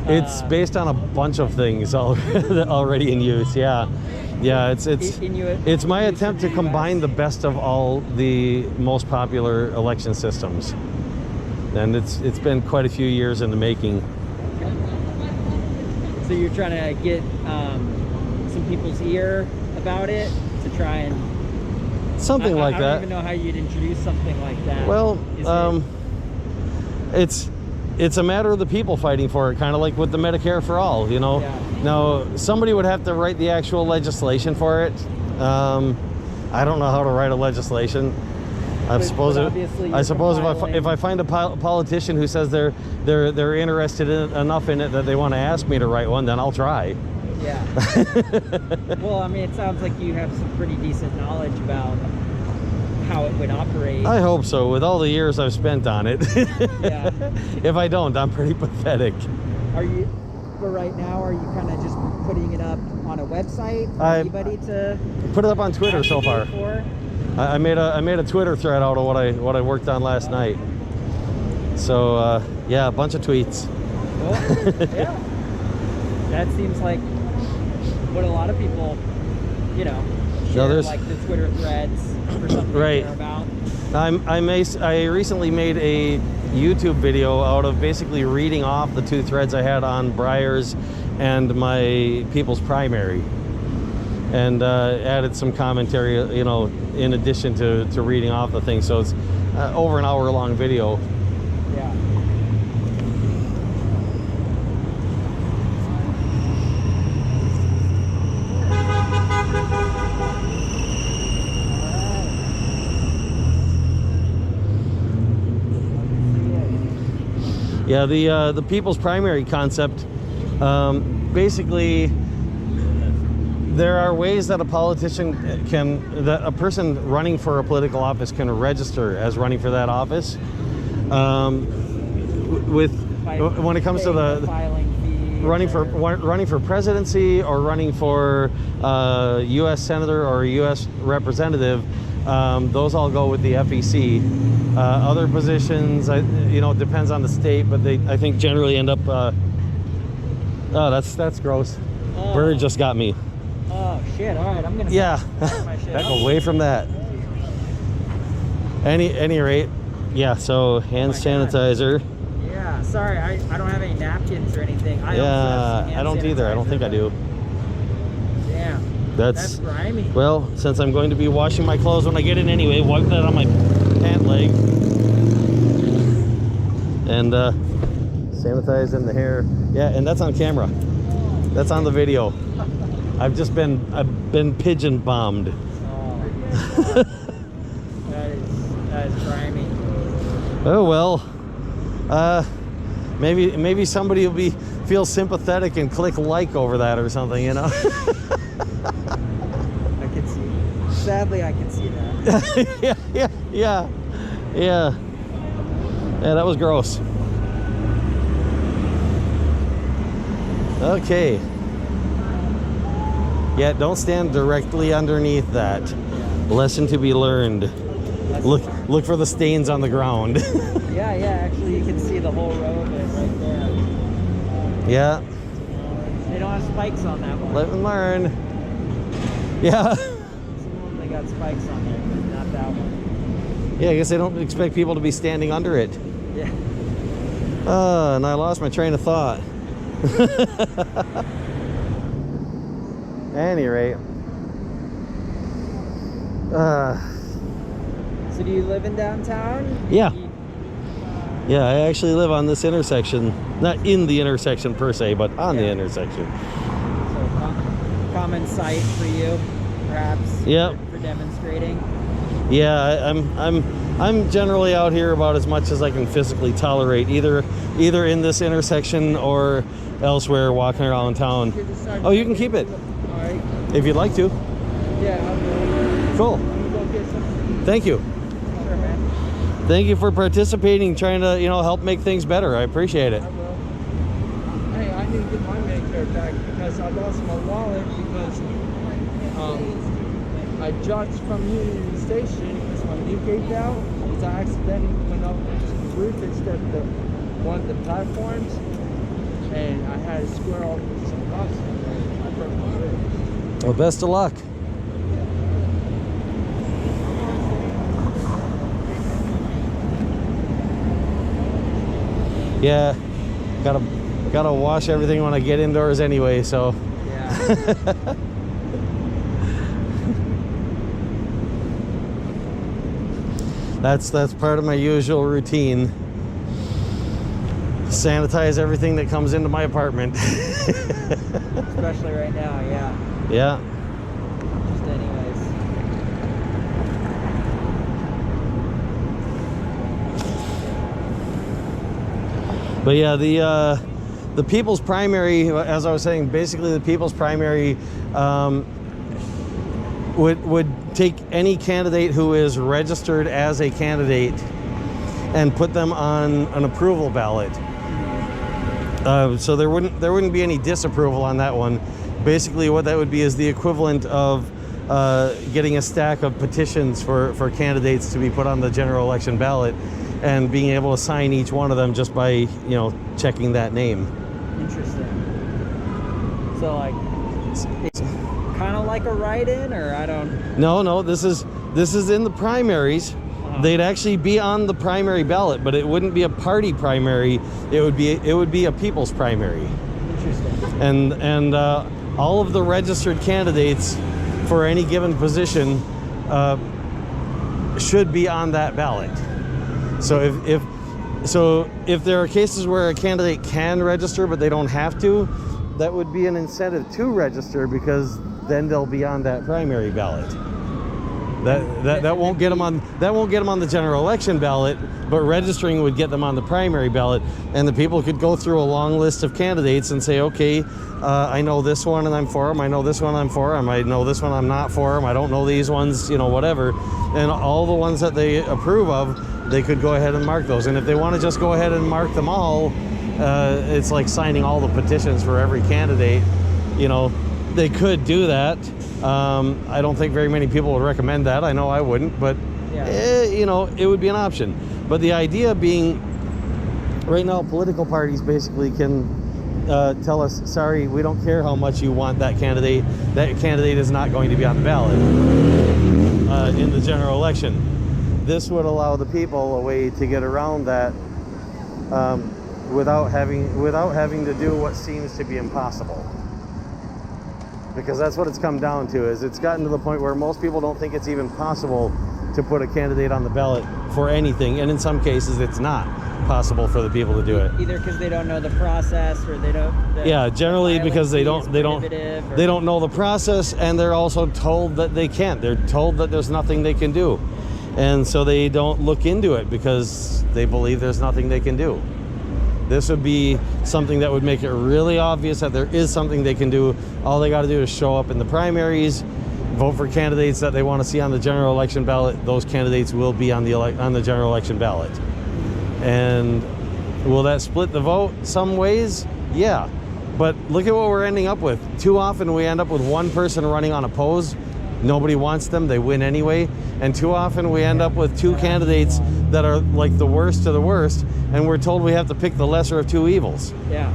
It's based on a bunch of things already in use. Yeah, it's my attempt to combine the best of all the most popular election systems, and it's been quite a few years in the making.
So you're trying to get some people's ear about it to try and
Something like
I
that.
don't even know how you'd introduce something like that.
Well, it's a matter of the people fighting for it, kind of like with the Medicare for All, you know.
Yeah.
Now, somebody would have to write the actual legislation for it. I don't know how to write a legislation. I suppose if I find a politician who says they're interested enough in it that they want to ask me to write one, then I'll try.
Yeah. Well, I mean, it sounds like you have some pretty decent knowledge about how it would operate.
I hope so, with all the years I've spent on it.
Yeah.
If I don't, I'm pretty pathetic.
Are you, for right now, are you kind of just putting it up on a website for anybody to
put it up on Twitter so far?
For?
I made a Twitter thread out of what I worked on last night. So yeah, a bunch of tweets.
Cool. Yeah. That seems like what a lot of people, you know, share, like the Twitter threads for something
right.
they're about.
I recently made a YouTube video out of basically reading off the two threads I had on Breyer's and my People's Primary, and added some commentary, you know, in addition to reading off the thing. So it's over an hour-long video.
Yeah.
Yeah, the People's Primary concept, basically, there are ways that a person running for a political office can register as running for that office. When it comes to the running for presidency or running for U.S. senator or U.S. representative, those all go with the FEC. Other positions, you know, it depends on the state, but I think generally end up. Oh, that's gross.
Oh.
Bird just got me.
Oh shit! All right, I'm gonna.
Yeah,
my shit
back
up.
away from that. Any rate, yeah. So hand sanitizer.
God. Yeah. Sorry, I don't have any napkins or anything.
I don't either. I don't think I do.
Damn. That's grimy.
Well, since I'm going to be washing my clothes when I get in anyway, wipe that on my pant leg. And sanitizing the hair. Yeah, and that's on camera. That's on the video. I've been pigeon bombed.
Oh. that is grimy.
Oh well. Maybe somebody will feel sympathetic and click like over that or something, you know.
I can see. Sadly, I can see that.
yeah. Yeah, that was gross. Okay. Yeah, don't stand directly underneath that. Lesson to be learned. Look for the stains on the ground.
Yeah, actually you can see the whole row of it right there.
Yeah.
They don't have spikes on that one.
Live and learn. Yeah.
Some of them, they got spikes on there, but not that one.
Yeah, I guess they don't expect people to be standing under it.
Yeah.
And I lost my train of thought. Any rate.
So do you live in downtown?
Yeah. Yeah, I actually live on this intersection. Not in the intersection per se, but on the intersection.
So common sight for you, perhaps.
Yep.
For demonstrating.
Yeah, I'm generally out here about as much as I can physically tolerate, either in this intersection or elsewhere walking around town. Oh, you can keep it.
All right.
If you'd like to.
Yeah, I'll go.
Cool.
I'm gonna go get some.
Thank you.
Sure, man.
Thank you for participating, trying to, help make things better. I appreciate it.
I will. Hey, I need to get my Medicare back because I lost my wallet because I judged from Union Station because my new gate out because I accidentally went up to the roof instead of one of the platforms, and I had to square off with some cops and I broke my wrist.
Well, best of luck. Yeah, gotta wash everything when I get indoors anyway, so.
Yeah.
That's part of my usual routine. Sanitize everything that comes into my apartment.
Especially right now, yeah.
Yeah.
Just anyways.
But yeah, the people's primary, as I was saying, basically the people's primary would take any candidate who is registered as a candidate and put them on an approval ballot. So there wouldn't be any disapproval on that one. Basically, what that would be is the equivalent of getting a stack of petitions for candidates to be put on the general election ballot, and being able to sign each one of them just by checking that name.
Interesting. So like, it's kind of like a write-in, or I don't.
No, this is in the primaries. They'd actually be on the primary ballot, but it wouldn't be a party primary. It would be a people's primary.
Interesting.
And all of the registered candidates for any given position should be on that ballot. So if there are cases where a candidate can register but they don't have to, that would be an incentive to register, because then they'll be on that primary ballot. That won't get them on the general election ballot, but registering would get them on the primary ballot, and the people could go through a long list of candidates and say, okay, I know this one and I'm for them, I know this one I'm for them, I know this one I'm not for them, I don't know these ones, whatever. And all the ones that they approve of, they could go ahead and mark those. And if they want to just go ahead and mark them all, it's like signing all the petitions for every candidate. They could do that. I don't think very many people would recommend that. I know I wouldn't, but it would be an option. But the idea being, right now, political parties basically can tell us, sorry, we don't care how much you want that candidate. That candidate is not going to be on the ballot in the general election. This would allow the people a way to get around that without having to do what seems to be impossible. because that's what it's come down to. Is it's gotten to the point where most people don't think it's even possible to put a candidate on the ballot for anything, and in some cases it's not possible for the people to do it.
Either because they don't know the process, or they don't.
Yeah, generally because they don't know the process, and they're also told that they can't. They're told that there's nothing they can do, and so they don't look into it because they believe there's nothing they can do. This would be something that would make it really obvious that there is something they can do. All they got to do is show up in the primaries, vote for candidates that they want to see on the general election ballot. Those candidates will be on the general election ballot. And will that split the vote some ways? Yeah. But look at what we're ending up with. Too often we end up with one person running unopposed. Nobody wants them. They win anyway. And too often we end up with two candidates that are like the worst of the worst, and we're told we have to pick the lesser of two evils.
Yeah.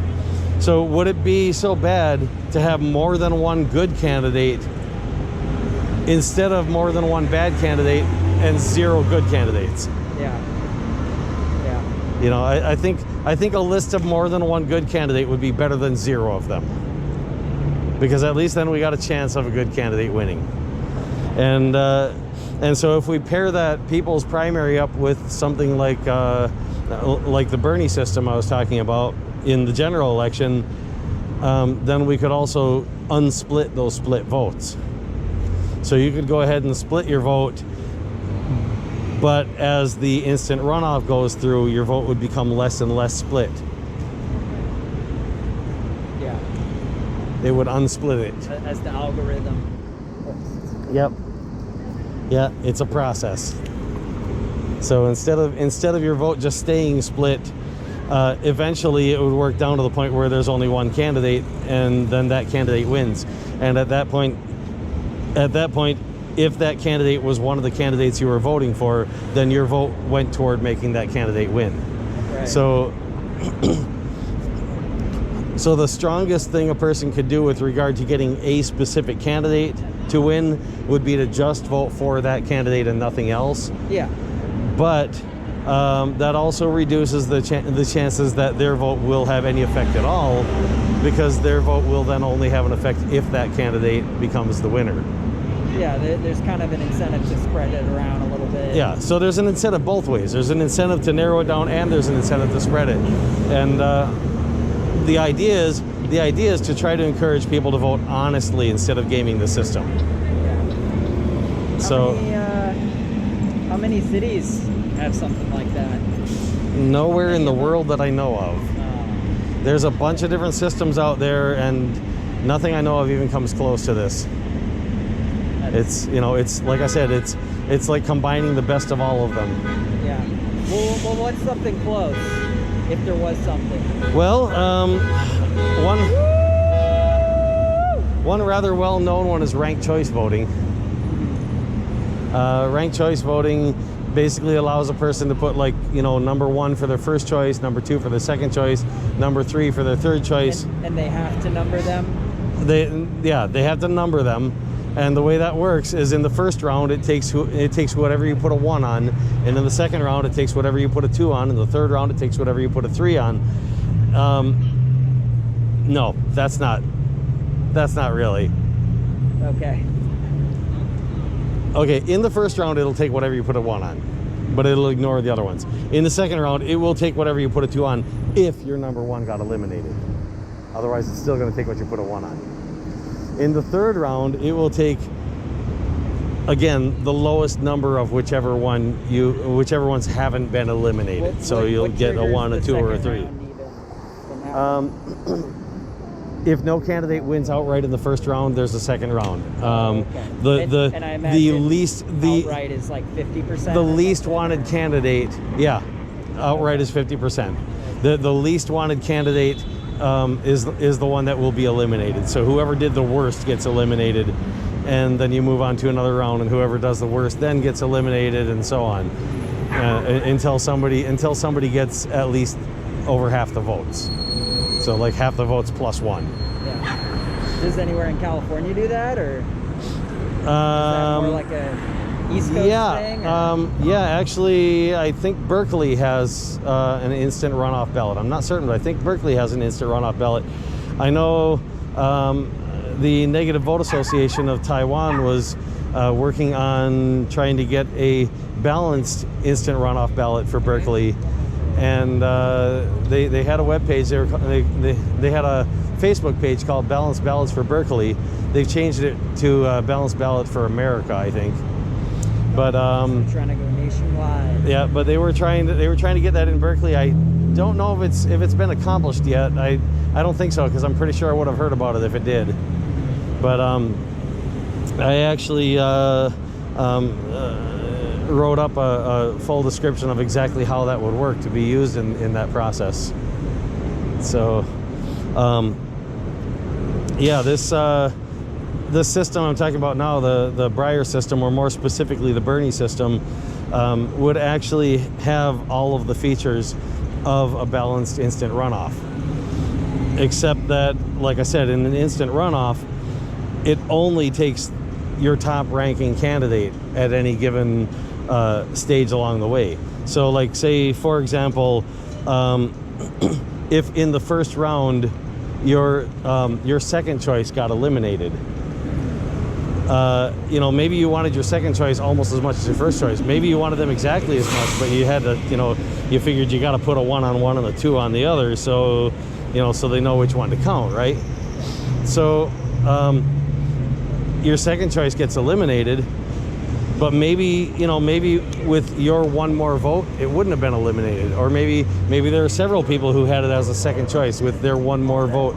So would it be so bad to have more than one good candidate instead of more than one bad candidate and zero good candidates?
Yeah. Yeah.
You know, I think a list of more than one good candidate would be better than zero of them, because at least then we got a chance of a good candidate winning. And so if we pair that people's primary up with something like the Bernie system I was talking about in the general election, then we could also unsplit those split votes. So you could go ahead and split your vote, but as the instant runoff goes through, your vote would become less and less split.
Yeah.
It would unsplit it.
As the algorithm.
Yep. Yeah, it's a process. So instead of your vote just staying split, eventually it would work down to the point where there's only one candidate, and then that candidate wins. And at that point, if that candidate was one of the candidates you were voting for, then your vote went toward making that candidate win.
Right.
So the strongest thing a person could do with regard to getting a specific candidate to win would be to just vote for that candidate and nothing else.
Yeah.
But that also reduces the chances that their vote will have any effect at all, because their vote will then only have an effect if that candidate becomes the winner.
Yeah, there's kind of an incentive to spread it around a little bit.
Yeah, so there's an incentive both ways. There's an incentive to narrow it down, and there's an incentive to spread it. And the idea is to try to encourage people to vote honestly instead of gaming the system.
Yeah.
So
how many cities have something like that?
nowhere in the world that I know of. There's a bunch of different systems out there, and nothing I know of even comes close to this. It's, you know, it's like I said, it's like combining the best of all of them.
Yeah. Well, what's something close? If there was something.
Well, one rather well-known one is ranked choice voting. Ranked choice voting basically allows a person to put, like, you know, number 1 for their first choice, number 2 for their second choice, number 3 for their third choice.
And they have to number them?
They have to number them. And the way that works is, in the first round, it takes whatever you put a 1 on, and in the second round, it takes whatever you put a 2 on, in the third round, it takes whatever you put a 3 on. No, that's not really.
Okay.
Okay, in the first round, it'll take whatever you put a 1 on, but it'll ignore the other ones. In the second round, it will take whatever you put a 2 on if your number 1 got eliminated. Otherwise, it's still going to take what you put a 1 on. In the third round, it will take, again, the lowest number of whichever ones haven't been eliminated. So you'll get a 1, a 2, or a 3. If no candidate wins outright in the first round, there's a second round.
Okay. And I imagine outright is like 50%.
The least wanted candidate, yeah, outright is 50%. The least wanted candidate is the one that will be eliminated. So whoever did the worst gets eliminated, and then you move on to another round, and whoever does the worst then gets eliminated, and so on, until somebody gets at least over half the votes. So like half the votes plus 1.
Yeah. Does anywhere in California do that, or is that more like a East Coast thing?
Yeah, actually, I think Berkeley has an instant runoff ballot. I'm not certain, but I think Berkeley has an instant runoff ball. I know the Negative Vote Association of Taiwan was working on trying to get a balanced instant runoff ballot for Berkeley, and they had a web page. They had a Facebook page called Balanced Ballots for Berkeley. They've changed it to Balanced Ballot for America, I think. But
trying to go nationwide.
yeah, but they were trying to get that in Berkeley. I don't know if it's been accomplished yet. I don't think so, because I'm pretty sure I would have heard about it if it did. But I actually wrote up a full description of exactly how that would work to be used in that process. So yeah, this system I'm talking about now, the Breyer system, or more specifically the Bernie system, would actually have all of the features of a balanced instant runoff, except that, like I said, in an instant runoff, it only takes your top ranking candidate at any given stage along the way. So like, say for example, if in the first round your second choice got eliminated, you know, maybe you wanted your second choice almost as much as your first choice. Maybe you wanted them exactly as much, but you had to, you know, you figured you got to put a 1 on one and a 2 on the other, so, you know, so they know which one to count, right? So your second choice gets eliminated, but maybe, you know, maybe with your one more vote, it wouldn't have been eliminated. Or maybe there are several people who had it as a second choice. With their one more vote,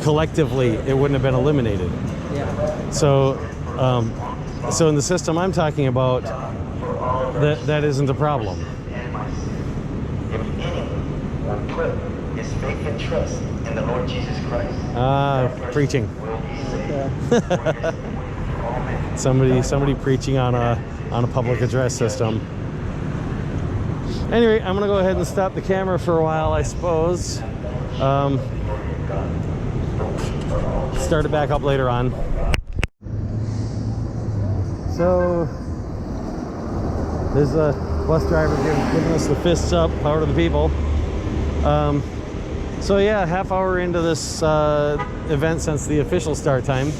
collectively, it wouldn't have been eliminated.
Yeah.
So, so in the system I'm talking about, that isn't a problem.
If anyone put his faith and trust in the Lord Jesus Christ,
preaching. Somebody preaching on a public address system. Anyway, I'm gonna go ahead and stop the camera for a while, I suppose. Start it back up later on. So there's a bus driver giving us the fists up, power to the people. So yeah, half hour into this event since the official start time.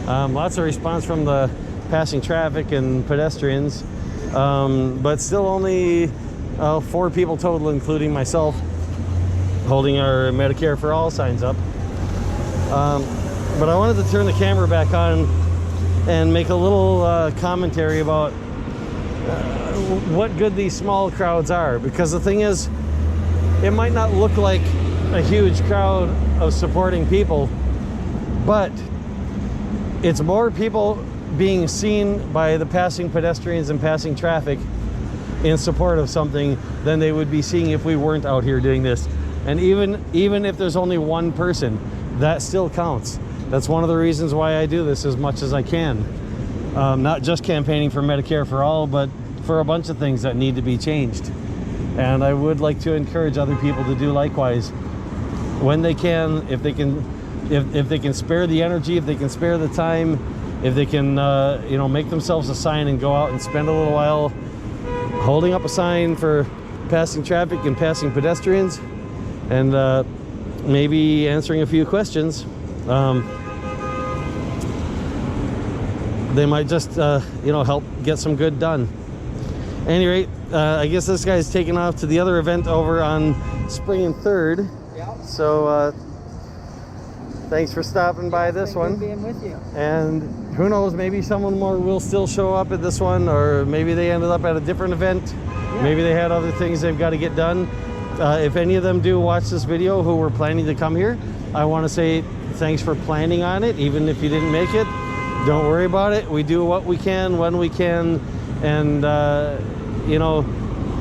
Lots of response from the passing traffic and pedestrians, but still only 4 people total, including myself, holding our Medicare For All signs up. But I wanted to turn the camera back on and make a little commentary about what good these small crowds are, because the thing is, it might not look like a huge crowd of supporting people, but it's more people being seen by the passing pedestrians and passing traffic in support of something than they would be seeing if we weren't out here doing this. And even if there's only one person, that still counts. That's one of the reasons why I do this as much as I can. Not just campaigning for Medicare For All, but for a bunch of things that need to be changed. And I would like to encourage other people to do likewise when they can, if they can spare the energy, if they can spare the time, if they can you know, make themselves a sign and go out and spend a little while holding up a sign for passing traffic and passing pedestrians, and maybe answering a few questions. They might just you know, help get some good done. At any rate, I guess this guy's taking off to the other event over on Spring and 3rd.
Yeah.
So thanks for stopping by this one.
Being with you.
And who knows, maybe someone more will still show up at this one, or maybe they ended up at a different event. Yeah. Maybe they had other things they've got to get done. If any of them do watch this video who were planning to come here, I want to say thanks for planning on it, even if you didn't make it. Don't worry about it. We do what we can when we can, and you know,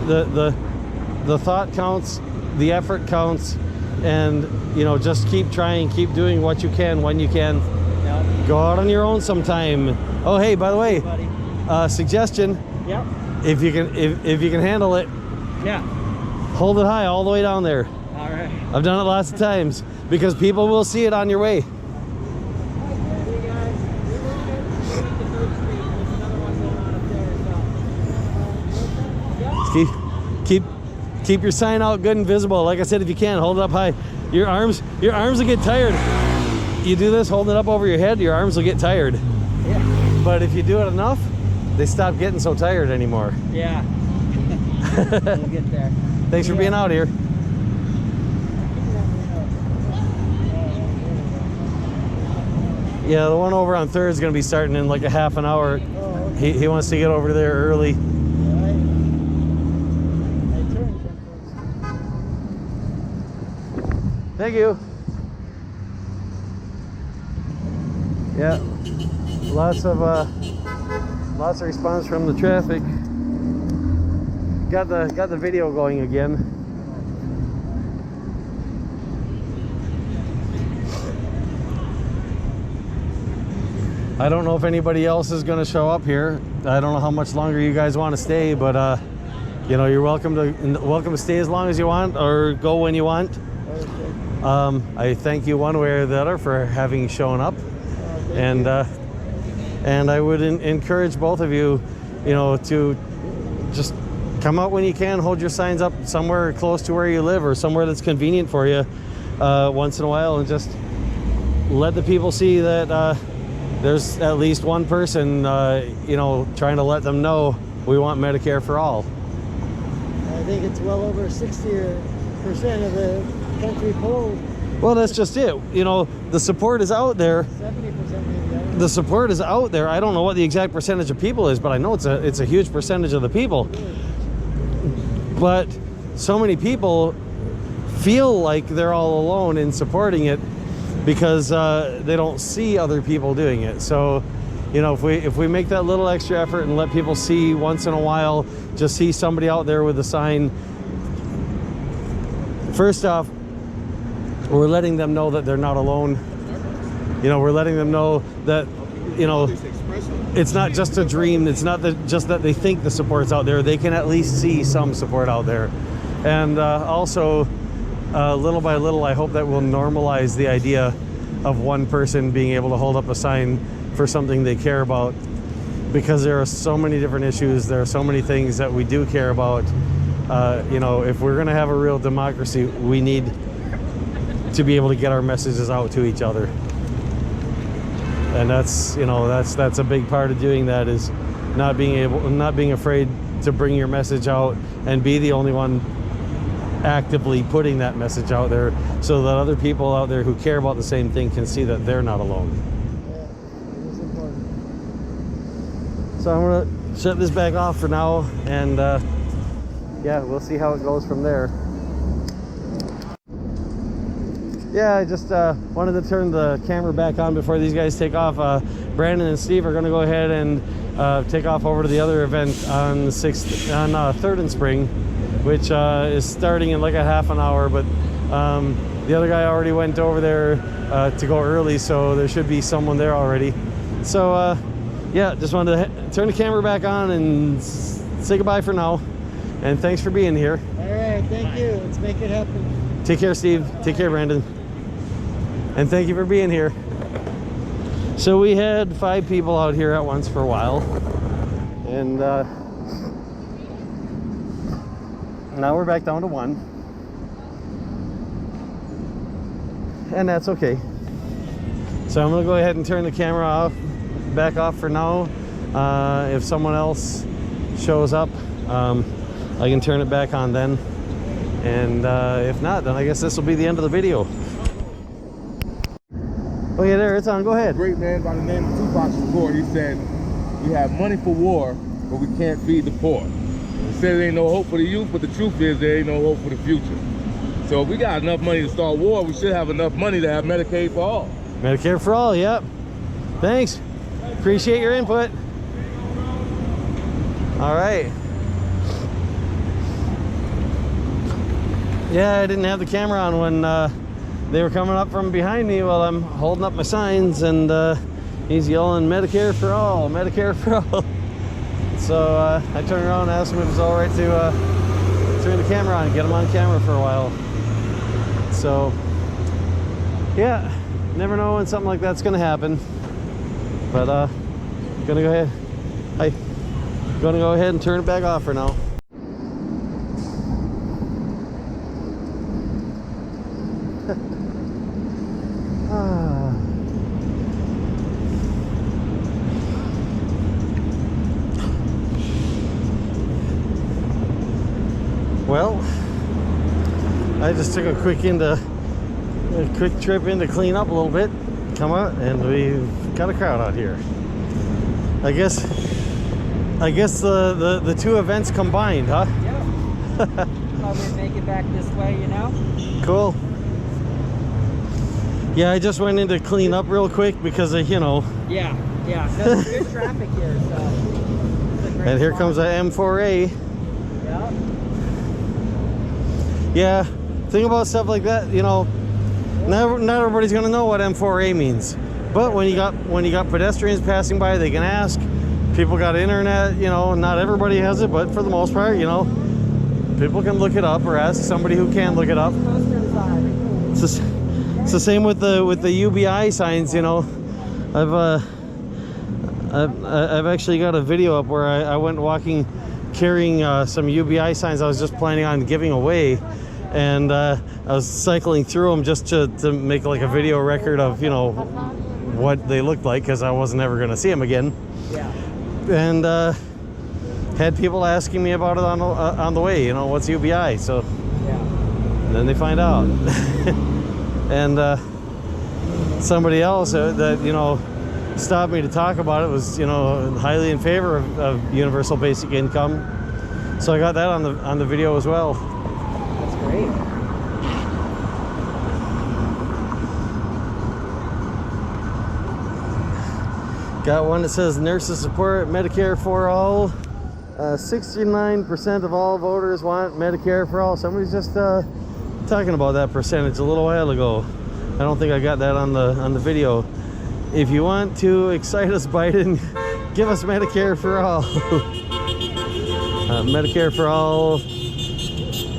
the thought counts, the effort counts, and you know, just keep trying, keep doing what you can when you can.
Yep.
Go out on your own sometime. Oh, hey, by the way, suggestion.
Yep.
If you can handle it,
Yeah.
hold it high all the way down there.
All right.
I've done it lots of times because people will see it on your way. Keep your sign out good and visible. Like I said, if you can, hold it up high. Your arms will get tired. you do this holding it up over your head, your arms will get tired.
Yeah.
But if you do it enough, they stop getting so tired anymore.
Yeah. We'll get there.
Thanks for being out here. Yeah, the one over on 3rd is going to be starting in like a half an hour.
Oh, okay.
He wants to get over there early.
I turned someplace.
Thank you. Yeah, lots of response from the traffic. Got the video going again. I don't know if anybody else is going to show up here. I don't know how much longer you guys want to stay, but you know, you're welcome to stay as long as you want or go when you want.
Okay.
I thank you one way or the other for having shown up, and I would encourage both of you, you know, to just come out when you can. Hold your signs up somewhere close to where you live or somewhere that's convenient for you once in a while, and just let the people see that there's at least one person, you know, trying to let them know we want Medicare for all.
I think it's well over 60% of the country polled.
Well, that's just it. You know, the support is out there.
70% maybe. I don't know.
The support is out there. I don't know what the exact percentage of people is, but I know it's a huge percentage of the people. But so many people feel like they're all alone in supporting it because they don't see other people doing it. So, you know, if we make that little extra effort and let people see once in a while, just see somebody out there with a sign. First off, we're letting them know that they're not alone. You know, we're letting them know that, you know, it's not just a dream. It's not just that they think the support's out there. They can at least see some support out there. And also, little by little, I hope that we'll normalize the idea of one person being able to hold up a sign for something they care about, because there are so many different issues. There are so many things that we do care about. You know, if we're going to have a real democracy, we need to be able to get our messages out to each other. And that's, you know, that's a big part of doing that, is not being afraid to bring your message out and be the only one actively putting that message out there, so that other people out there who care about the same thing can see that they're not alone.
Yeah, it is important.
So I'm gonna shut this back off for now, and yeah, we'll see how it goes from there. Yeah, I just wanted to turn the camera back on before these guys take off. Brandon and Steve are going to go ahead and take off over to the other event on 3rd and Spring, which is starting in like a half an hour. But the other guy already went over there to go early, so there should be someone there already. So yeah, just wanted to turn the camera back on and say goodbye for now. And thanks for being here.
All right, thank you. Let's make it happen.
Take care, Steve. Take care, Brandon. And thank you for being here. So we had 5 people out here at once for a while, and now we're back down to 1, and that's okay. So I'm gonna go ahead and turn the camera back off for now. If someone else shows up, I can turn it back on then, and if not, then I guess this will be the end of the video. Okay, there, it's on. Go ahead.
A great man by the name of Tupac Shakur, he said, "We have money for war, but we can't feed the poor." He said there ain't no hope for the youth, but the truth is there ain't no hope for the future. So if we got enough money to start war, we should have enough money to have Medicare for all.
Medicare for all, yep. Thanks. Appreciate your input. All right. Yeah, I didn't have the camera on when they were coming up from behind me while I'm holding up my signs, and he's yelling Medicare for all, Medicare for all. So I turned around and asked him if it was all right to turn the camera on, get him on camera for a while. So yeah, never know when something like that's gonna happen. But gonna go ahead. Gonna go ahead and turn it back off for now. just took a quick trip in to clean up a little bit. Come on, and we've got a crowd out here. I guess the two events combined, huh?
Yep. Thought we'd make it back this way, you know?
Cool. Yeah, I just went in to clean up real quick because of, you know.
Yeah. There's good traffic here, so.
And here comes a M4A.
Yeah.
Yeah, thing about stuff like that, you know, not everybody's gonna know what M4A means. But when you got pedestrians passing by, they can ask. People got internet, you know, not everybody has it, but for the most part, you know, people can look it up or ask somebody who can look it up. It's the same with the UBI signs, you know. I've actually got a video up where I went walking carrying some UBI signs I was just planning on giving away, and I was cycling through them just to make like a video record of, you know, what they looked like, because I wasn't ever going to see them again.
Yeah.
And had people asking me about it on the way, you know, what's UBI? So
Yeah.
then they find out. And somebody else that, you know, stopped me to talk about it was, you know, highly in favor of universal basic income. So I got that on the video as well.
That's great.
Got one that says nurses support Medicare for all. 69% of all voters want Medicare for all. Somebody's just talking about that percentage a little while ago. I don't think I got that on the video. If you want to excite us, Biden, give us Medicare for all. Medicare for all,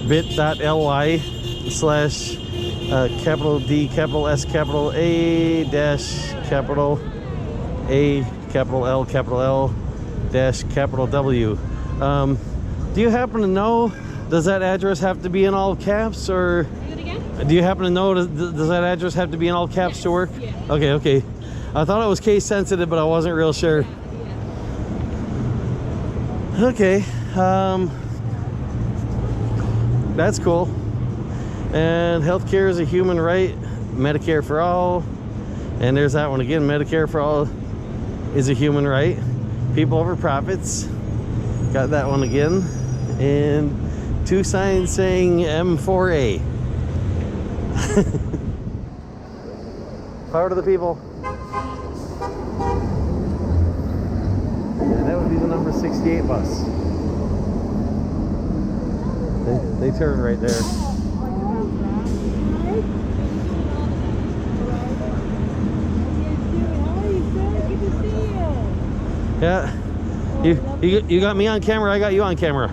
bit.ly/capital D, capital S, capital A, dash, capital A, capital L, capital L, dash, capital W. Do you happen to know, does that address have to be in all caps, or do you happen to know, does that address have to be in all caps to work?
Yeah.
Okay. I thought it was case sensitive, but I wasn't real sure. Okay, that's cool. And healthcare is a human right, Medicare for all. And there's that one again, Medicare for all is a human right. People over profits, got that one again. And two signs saying M4A. Power to the people. That would be the number 68 bus. They turn right there. Yeah. You got me on camera, I got you on camera.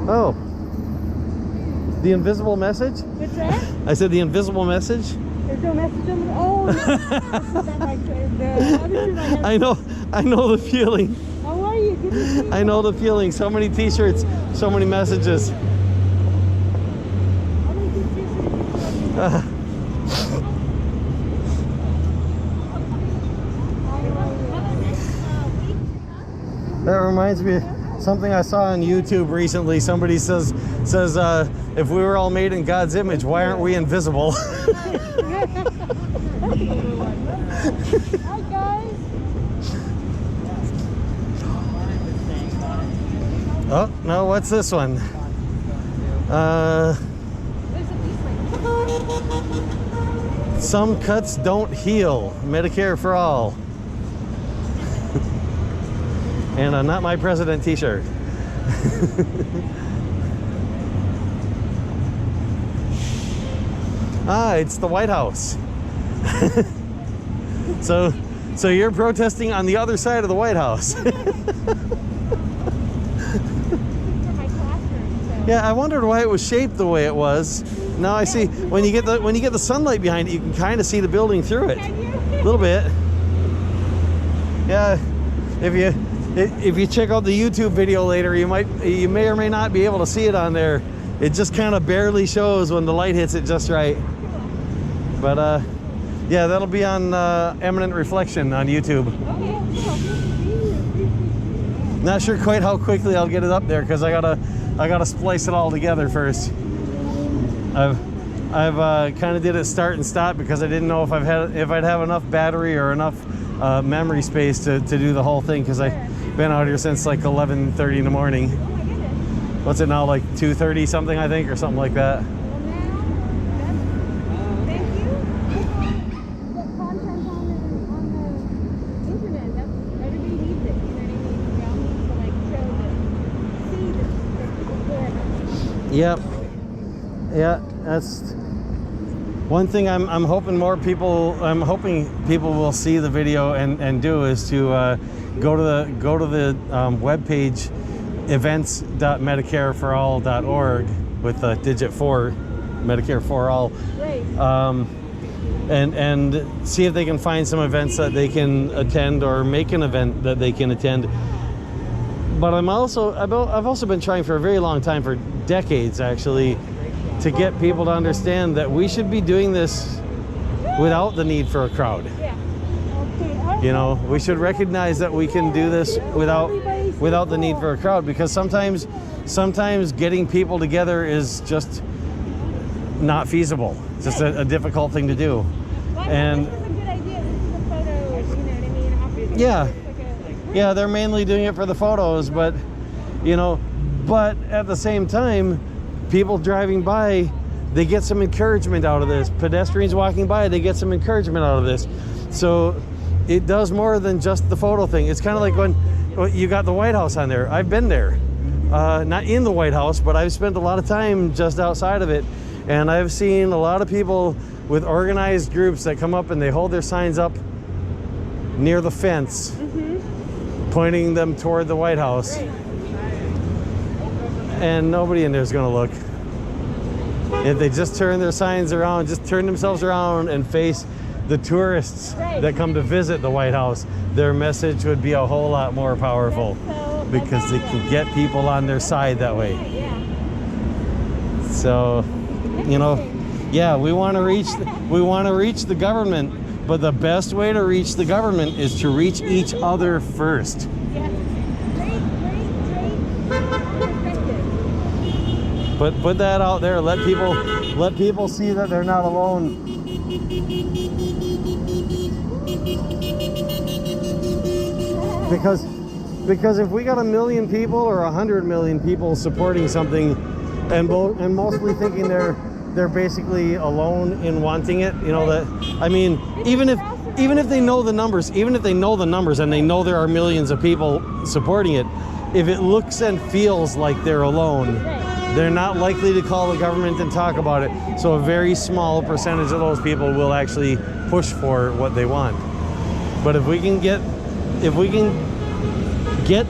Oh. The invisible message?
What's that?
I said the invisible message.
There's no message on the. Oh, no.
I know the feeling.
How are you? Good to see you.
I know the feeling. So many t-shirts, so many messages. That reminds me of something I saw on YouTube recently. Somebody says if we were all made in God's image, why aren't we invisible?
Hi guys.
Oh no, what's this one? Some cuts don't heal. Medicare for all. And a Not My President t-shirt. It's the White House. So you're protesting on the other side of the White House. Yeah, I wondered why it was shaped the way it was. Now I see when you get the sunlight behind it, you can kind of see the building through it. A little bit. Yeah, if you check out the YouTube video later, you may or may not be able to see it on there. It just kind of barely shows when the light hits it just right. But yeah, that'll be on Eminent Reflection on YouTube. Not sure quite how quickly I'll get it up there because I gotta splice it all together first. I've kind of did it start and stop because I didn't know if I'd have enough battery or enough memory space to do the whole thing, because I've been out here since like 11:30 in the morning. What's it now, like 2:30 something, I think, or something like that. Yep. Yeah, that's one thing I'm hoping more people, I'm hoping people will see the video and do is to go to the webpage events.medicareforall.org with digit 4, Medicare For All. And see if they can find some events that they can attend, or make an event that they can attend. But I've also been trying for a very long time, for decades actually, to get people to understand that we should be doing this without the need for a crowd. You know, we should recognize that we can do this without the need for a crowd, because sometimes getting people together is just not feasible. It's just a difficult thing to do. And yeah, they're mainly doing it for the photos, but you know, but at the same time, people driving by, they get some encouragement out of this. Pedestrians walking by, they get some encouragement out of this. So it does more than just the photo thing. It's kind of like when you got the White House on there. I've been there, not in the White House, but I've spent a lot of time just outside of it, and I've seen a lot of people with organized groups that come up and they hold their signs up near the fence, pointing them toward the White House. And nobody in there is going to look. If they just turn their signs around, just turn themselves around and face the tourists that come to visit the White House, their message would be a whole lot more powerful, because they can get people on their side that way. So, you know, yeah, we want to reach the government, but the best way to reach the government is to reach each other first. But put that out there. Let people see that they're not alone. Because if we got 1 million people or 100 million people supporting something, and mostly thinking they're basically alone in wanting it, you know, that, I mean, even if they know the numbers, and they know there are millions of people supporting it, if it looks and feels like they're alone, they're not likely to call the government and talk about it. So a very small percentage of those people will actually push for what they want. But if we can get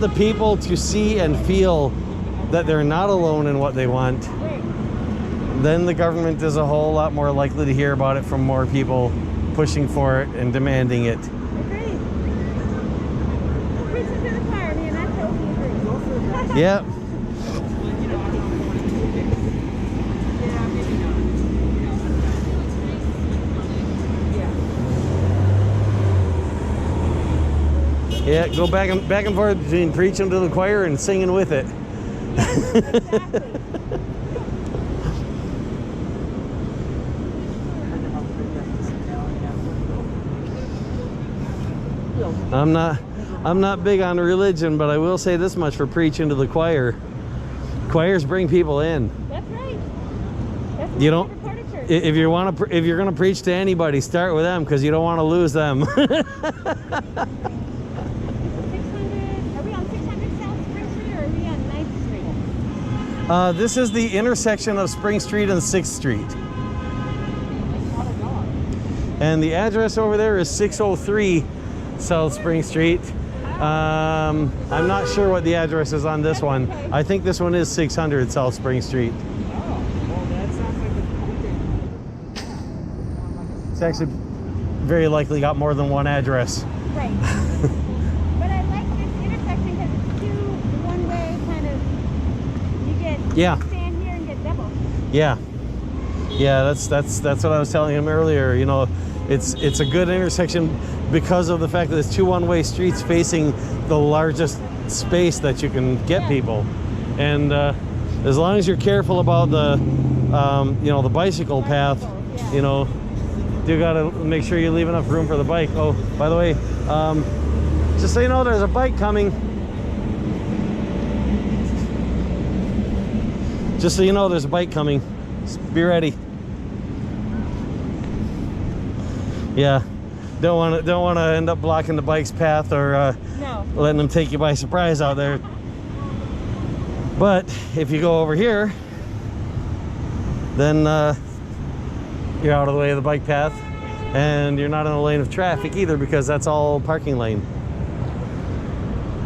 the people to see and feel that they're not alone in what they want, then the government is a whole lot more likely to hear about it from more people pushing for it and demanding it. Yeah. Yeah, go back and forth between preaching to the choir and singing with it. I'm not big on religion, but I will say this much for preaching to the choir. Choirs bring people in. That's right. That's you don't. If you're going to preach to anybody, start with them, because you don't want to lose them. This is the intersection of Spring Street and 6th Street. And the address over there is 603 South Spring Street. I'm not sure what the address is on this one. I think this one is 600 South Spring Street. It's actually very likely got more than one address.
Right. But I like this intersection because it's two one-way kind of. You get stand here and get double. Yeah.
Yeah, that's what I was telling him earlier. You know, it's a good intersection because of the fact that it's two one-way streets facing the largest space that you can get people. And as long as you're careful about the you know, the bicycle path, you know, you gotta make sure you leave enough room for the bike. Oh, by the way, just so you know, there's a bike coming. Just so you know, there's a bike coming. Just be ready. Yeah, don't want to end up blocking the bike's path or
No.
letting them take you by surprise out there. But if you go over here, then you're out of the way of the bike path, and you're not in a lane of traffic either, because that's all parking lane.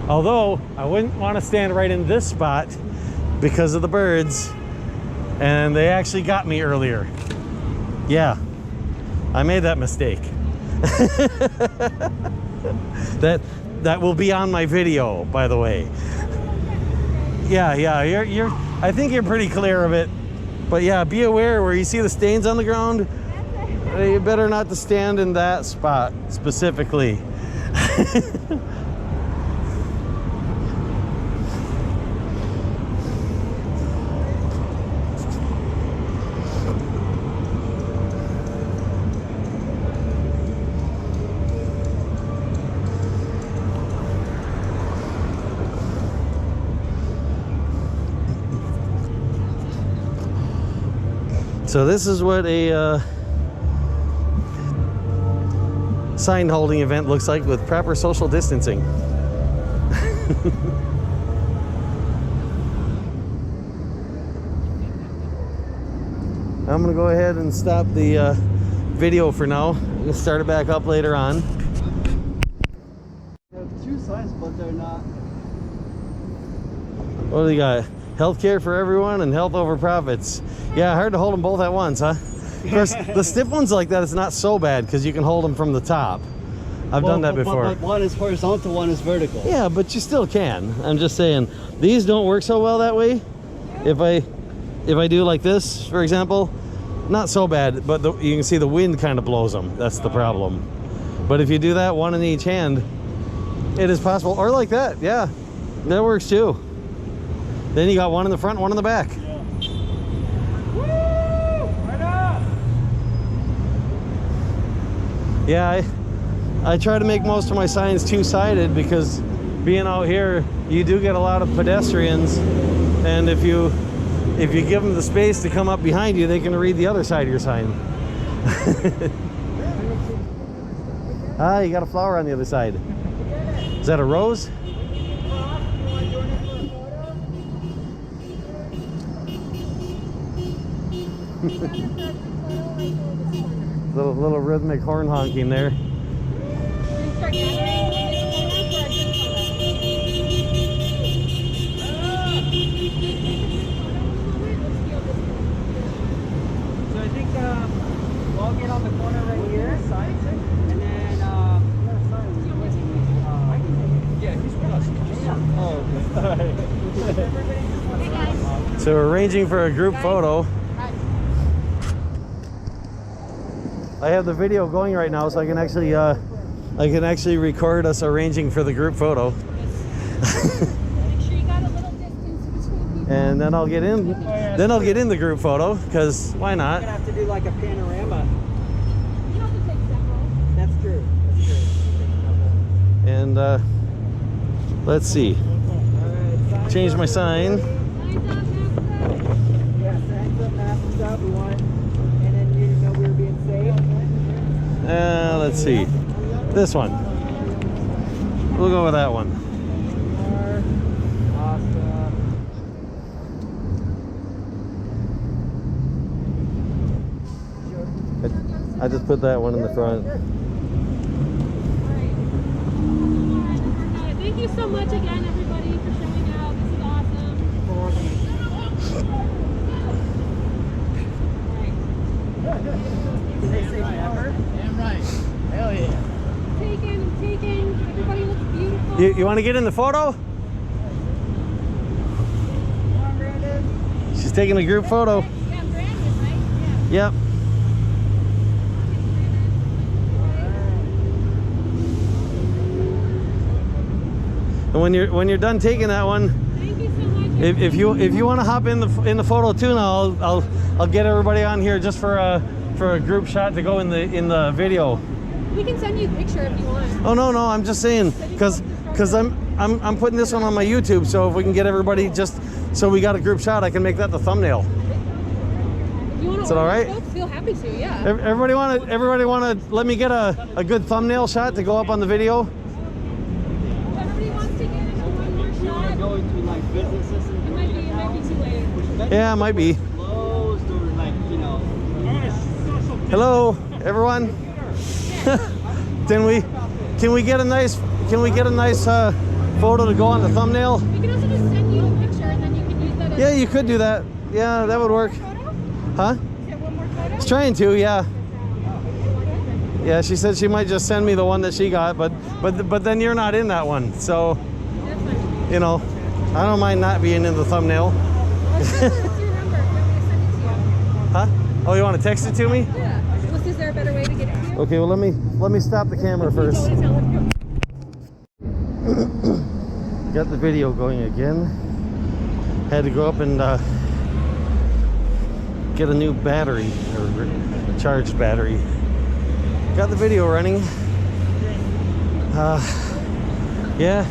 Although I wouldn't want to stand right in this spot because of the birds, and they actually got me earlier. Yeah, I made that mistake. that will be on my video, by the way. Yeah, you're I think you're pretty clear of it. But yeah, be aware where you see the stains on the ground. You better not to stand in that spot specifically. So this is what a sign holding event looks like with proper social distancing. I'm gonna go ahead and stop the video for now. We'll start it back up later on.
There are two signs, but they're not.
What do you got? Healthcare for everyone and health over profits. Yeah, hard to hold them both at once, huh? Of course, the stiff ones like that, it's not so bad because you can hold them from the top. I've done that before.
But one is horizontal, one is vertical.
Yeah, but you still can. I'm just saying, these don't work so well that way. If I do like this, for example, not so bad, but you can see the wind kind of blows them. That's the problem. But if you do that, one in each hand, it is possible. Or like that, yeah, that works too. Then you got one in the front, one in the back. Yeah, I try to make most of my signs two-sided because being out here, you do get a lot of pedestrians, and if you give them the space to come up behind you, they can read the other side of your sign. Ah, you got a flower on the other side. Is that a rose? little rhythmic horn honking there.
So I think we'll get on the corner right here, and then yeah, he's with us. Oh, okay.
So we're arranging for a group photo. I have the video going right now, so I can actually record us arranging for the group photo.
Make sure you got a little distance between people.
And then I'll get in. Then I'll get in the group photo, because why not?
You're gonna have to do like a panorama.
You don't have to take several.
That's true. That's true.
And let's see.
Alright,
Change my sign.
Signs up,
Yeah, signs up, masks up. We want, and then you know we were being safe.
Let's see. This one. We'll go with that one.
Awesome.
I just put that one in the front.
Thank you so much again, everybody, for showing out. This is awesome.
Stay safe forever.
Damn right. Hell yeah.
I'm taking. Everybody looks beautiful.
You want to get in the photo? She's taking a group photo.
Yeah, Brandon, right?
Yep. And when you're done taking that one,
Thank you so much.
if you want to hop in the photo too, now I'll get everybody on here just for a group shot to go in the video.
We can send you a picture if you want.
Oh no, I'm just saying because I'm putting this one on my YouTube, so if we can get everybody just so we got a group shot, I can make that the thumbnail.
If you want
Is
to
it all right?
folks, feel happy to, yeah.
Everybody want to let me get a good thumbnail shot to go up on the video?
Everybody wants to get one more shot.
Going to like businesses and
It might be too late.
Yeah, it might be.
closed or like, you know.
Hello, everyone. Can we get a nice photo to go on the thumbnail?
We can also just send you a picture and then you can use that as
Yeah, you could do that. Yeah, that would work.
photo.
Huh?
Get one more photo.
I was trying to, yeah. Yeah, she said she might just send me the one that she got, but then you're not in that one, so you know, I don't mind not being in the thumbnail.
What's your number? Do you want me to send it to you?
Huh? Oh, you want to text it to me?
Yeah. Is there a better way to get it to you?
Okay, well let me stop the camera first.
You don't want to tell us.
Got the video going again. Had to go up and get a new battery, or charged battery. Got the video running. Yeah,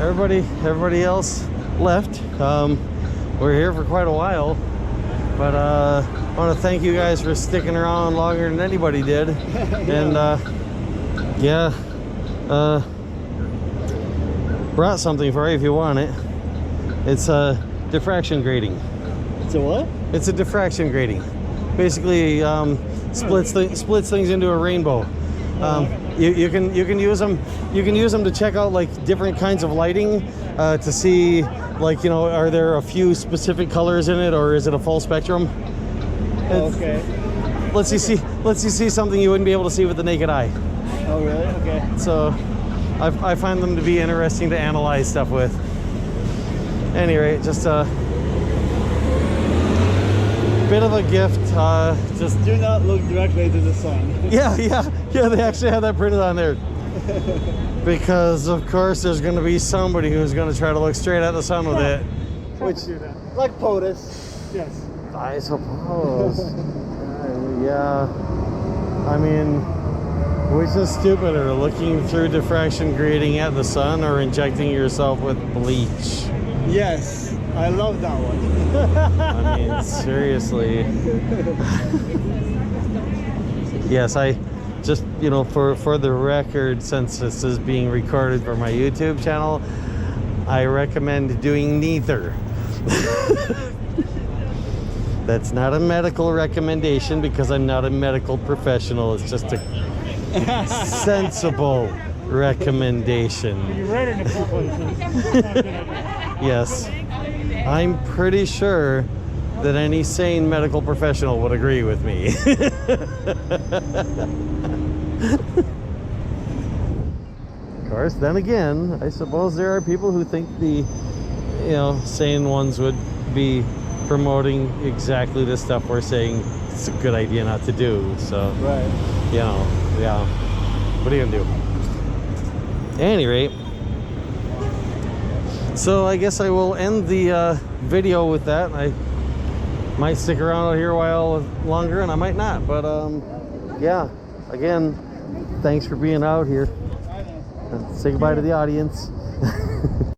everybody else left. We're here for quite a while, but I want to thank you guys for sticking around longer than anybody did. And yeah, brought something for you if you want it. It's a diffraction grating.
It's a what?
It's a diffraction grating. Basically, splits things into a rainbow. You can use them. You can use them to check out like different kinds of lighting to see, like, you know, are there a few specific colors in it, or is it a full spectrum?
Okay.
Lets you see something you wouldn't be able to see with the naked eye.
Oh, really? Okay.
So I find them to be interesting to analyze stuff with. Anyway, just a bit of a gift. Just
do not look directly into the sun.
Yeah. They actually have that printed on there. Because of course there's going to be somebody who's going to try to look straight at the sun with it.
Which do that? Like POTUS. Yes.
I suppose. Yeah. I mean, which is stupider, looking through diffraction grating at the sun or injecting yourself with bleach?
Yes. I love that one.
I mean, seriously. Yes, I just, you know, for the record, since this is being recorded for my YouTube channel, I recommend doing neither. That's not a medical recommendation because I'm not a medical professional. It's just a sensible recommendation.
You read it in a couple places.
Yes. I'm pretty sure that any sane medical professional would agree with me. Of course, then again, I suppose there are people who think the, you know, sane ones would be promoting exactly the stuff we're saying it's a good idea not to do. So,
right.
You know, yeah. What are you gonna do? At any rate, so I guess I will end the video with that. I might stick around out here a while longer, and I might not. But yeah, again, thanks for being out here. Say goodbye to the audience.